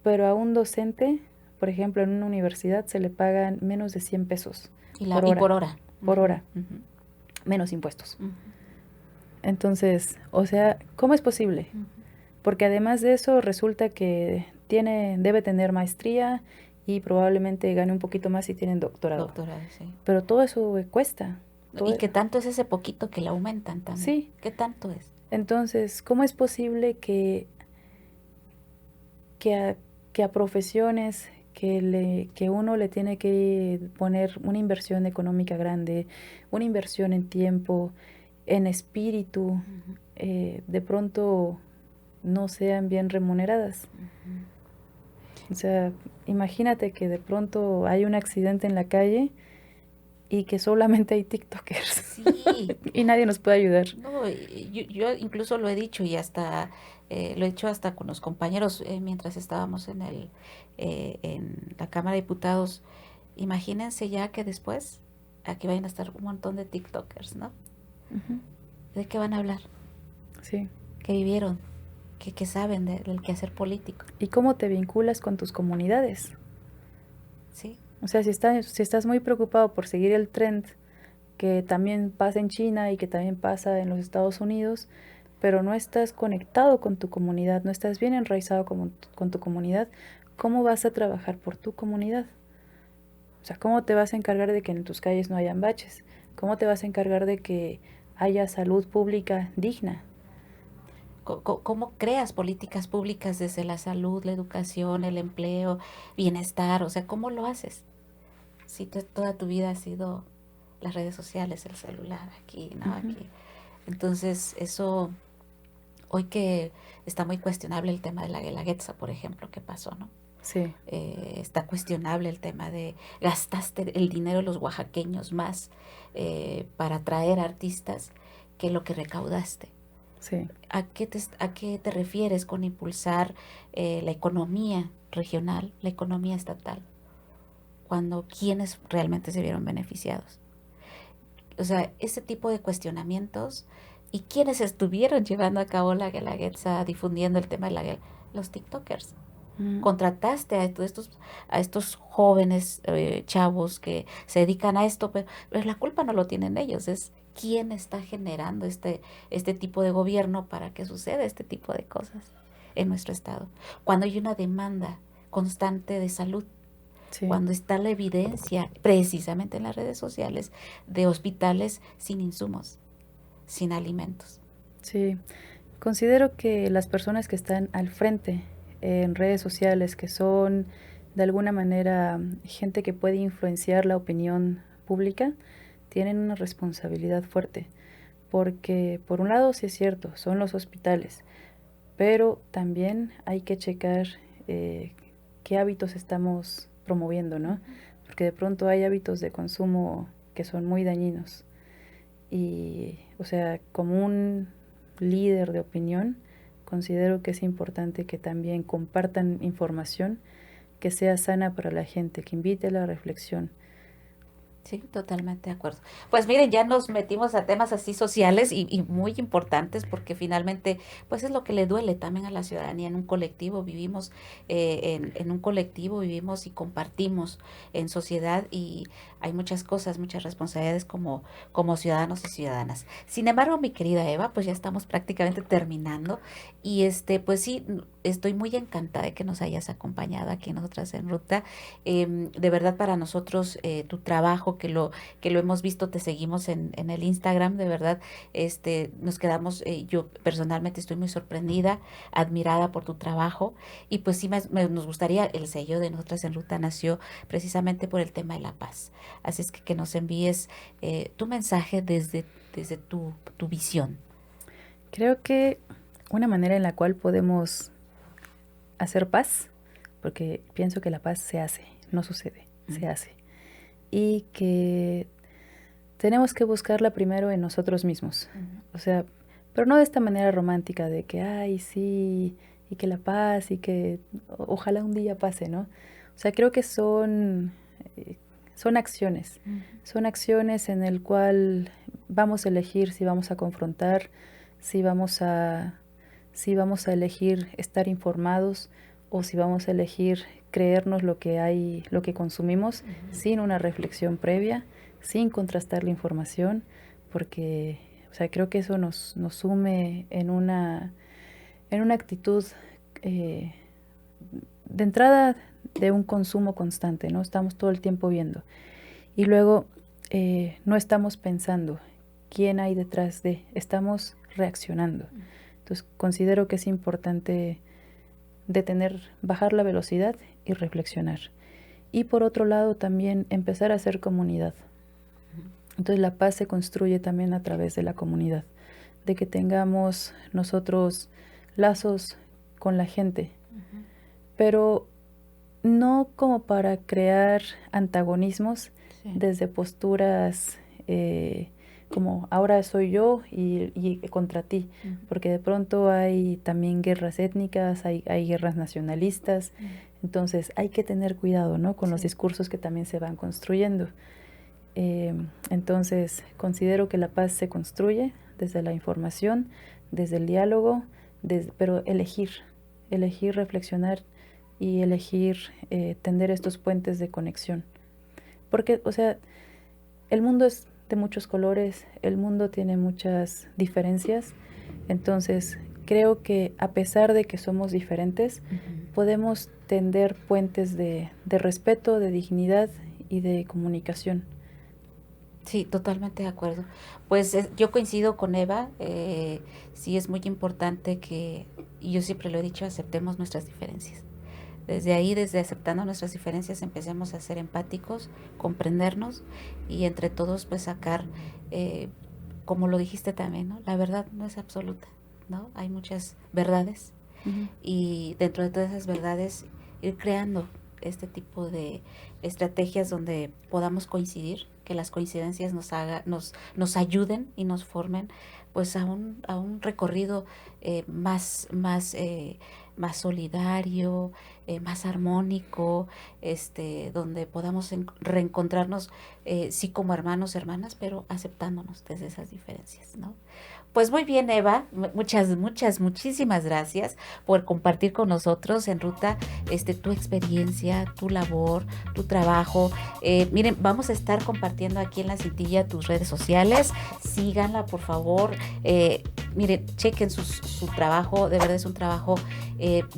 pero a un docente, por ejemplo, en una universidad se le pagan menos de 100 pesos por hora? Por hora. Menos impuestos. Entonces, o sea, ¿cómo es posible? Porque además de eso resulta que debe tener maestría y probablemente gane un poquito más si tienen doctorado. Sí. Pero todo eso cuesta. ¿Y qué tanto es ese poquito que le aumentan también? Sí. ¿Qué tanto es? Entonces, ¿cómo es posible que a profesiones que uno le tiene que poner una inversión económica grande, una inversión en tiempo, en espíritu, de pronto no sean bien remuneradas? O sea, imagínate que de pronto hay un accidente en la calle y que solamente hay TikTokers. Sí. Y nadie nos puede ayudar. No, yo incluso lo he dicho y hasta lo he hecho hasta con los compañeros mientras estábamos en la Cámara de Diputados. Imagínense ya que después aquí vayan a estar un montón de TikTokers, ¿no? ¿De qué van a hablar? Sí. ¿Qué vivieron? ¿Qué saben del quehacer político? ¿Y cómo te vinculas con tus comunidades? Sí. O sea, si estás muy preocupado por seguir el trend que también pasa en China y que también pasa en los Estados Unidos, pero no estás conectado con tu comunidad, no estás bien enraizado con tu comunidad, ¿cómo vas a trabajar por tu comunidad? O sea, ¿cómo te vas a encargar de que en tus calles no hayan baches? ¿Cómo te vas a encargar de que haya salud pública digna? ¿Cómo creas políticas públicas desde la salud, la educación, el empleo, bienestar? O sea, ¿cómo lo haces? Si toda tu vida ha sido las redes sociales, el celular, aquí, ¿no? Aquí. Entonces, eso, hoy que está muy cuestionable el tema de la Guelaguetza, por ejemplo, ¿qué pasó, no? Sí. Está cuestionable el tema de gastaste el dinero de los oaxaqueños más para traer artistas que lo que recaudaste. Sí. ¿A qué te refieres con impulsar la economía regional, la economía estatal, cuando quienes realmente se vieron beneficiados? O sea, ese tipo de cuestionamientos, y quienes estuvieron llevando a cabo la Guelaguetza, difundiendo el tema de la Guelaguetza, los TikTokers. Contrataste a estos jóvenes chavos que se dedican a esto, pero la culpa no lo tienen ellos, es quién está generando este tipo de gobierno para que suceda este tipo de cosas en nuestro estado. Cuando hay una demanda constante de salud, Sí. cuando está la evidencia precisamente en las redes sociales de hospitales sin insumos, sin alimentos. Sí, considero que las personas que están al frente en redes sociales, que son de alguna manera gente que puede influenciar la opinión pública, tienen una responsabilidad fuerte, porque por un lado sí es cierto, son los hospitales, pero también hay que checar qué hábitos estamos promoviendo, ¿no? Porque de pronto hay hábitos de consumo que son muy dañinos. Y, o sea, como un líder de opinión, considero que es importante que también compartan información que sea sana para la gente, que invite a la reflexión. Sí, totalmente de acuerdo. Pues miren, ya nos metimos a temas así sociales y muy importantes porque finalmente, pues es lo que le duele también a la ciudadanía. En un colectivo vivimos, en un colectivo vivimos y compartimos en sociedad y hay muchas cosas, muchas responsabilidades como ciudadanos y ciudadanas. Sin embargo, mi querida Eva, pues ya estamos prácticamente terminando y pues sí, estoy muy encantada de que nos hayas acompañado aquí Nosotras en Ruta. De verdad para nosotros tu trabajo que lo hemos visto, te seguimos en el Instagram, de verdad, nos quedamos, yo personalmente estoy muy sorprendida, admirada por tu trabajo y pues sí nos gustaría, el sello de Nosotras en Ruta nació precisamente por el tema de la paz. Así es que nos envíes tu mensaje desde tu visión. Creo que una manera en la cual podemos hacer paz, porque pienso que la paz se hace, no sucede, se hace. Y que tenemos que buscarla primero en nosotros mismos. O sea, pero no de esta manera romántica de que, ay, sí, y que la paz, y que ojalá un día pase, ¿no? O sea, creo que son acciones. Son acciones en el cual vamos a elegir si vamos a confrontar, si vamos a elegir estar informados o si vamos a elegir creernos lo que consumimos sin una reflexión previa, sin contrastar la información, porque, o sea, creo que eso nos sume en una actitud de entrada de un consumo constante, ¿no? Estamos todo el tiempo viendo. Y luego no estamos pensando quién hay detrás estamos reaccionando. Entonces considero que es importante bajar la velocidad y reflexionar. Y por otro lado también empezar a hacer comunidad. Entonces la paz se construye también a través de la comunidad, de que tengamos nosotros lazos con la gente, pero no como para crear antagonismos desde posturas como ahora soy yo y contra ti, porque de pronto hay también guerras étnicas, hay guerras nacionalistas, entonces hay que tener cuidado, ¿no? Con los discursos que también se van construyendo. Entonces considero que la paz se construye desde la información, desde el diálogo, pero elegir reflexionar y elegir tender estos puentes de conexión. Porque, o sea, el mundo es de muchos colores, el mundo tiene muchas diferencias, entonces creo que a pesar de que somos diferentes, podemos tender puentes de respeto, de dignidad y de comunicación. Sí, totalmente de acuerdo. Pues yo coincido con Eva, sí es muy importante y yo siempre lo he dicho, aceptemos nuestras diferencias. Desde ahí, desde aceptando nuestras diferencias, empecemos a ser empáticos, comprendernos y entre todos pues sacar, como lo dijiste también, ¿no? La verdad no es absoluta, ¿no? Hay muchas verdades y dentro de todas esas verdades ir creando este tipo de estrategias donde podamos coincidir, que las coincidencias nos ayuden y nos formen pues a un recorrido más solidario, más armónico, donde podamos reencontrarnos sí como hermanos, hermanas, pero aceptándonos desde esas diferencias, ¿no? Pues muy bien, Eva, muchísimas gracias por compartir con nosotros en Ruta tu experiencia, tu labor, tu trabajo. Miren, vamos a estar compartiendo aquí en la cintilla tus redes sociales, síganla por favor, miren, chequen su trabajo, de verdad es un trabajo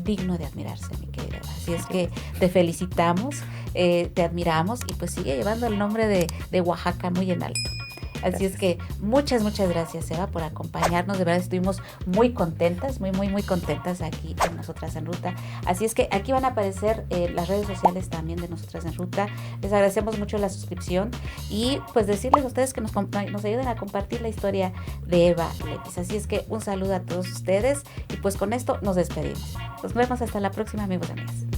digno de admirarse, mi querida Eva. Así es que te felicitamos, te admiramos y pues sigue llevando el nombre de Oaxaca muy en alto. Así es que muchas gracias, Eva, por acompañarnos. De verdad estuvimos muy contentas, muy contentas aquí en Nosotras en Ruta. Así es que aquí van a aparecer las redes sociales también de Nosotras en Ruta. Les agradecemos mucho la suscripción y pues decirles a ustedes que nos ayuden a compartir la historia de Eva Lepis. Así es que un saludo a todos ustedes y pues con esto nos despedimos. Nos vemos hasta la próxima, amigos y amigas.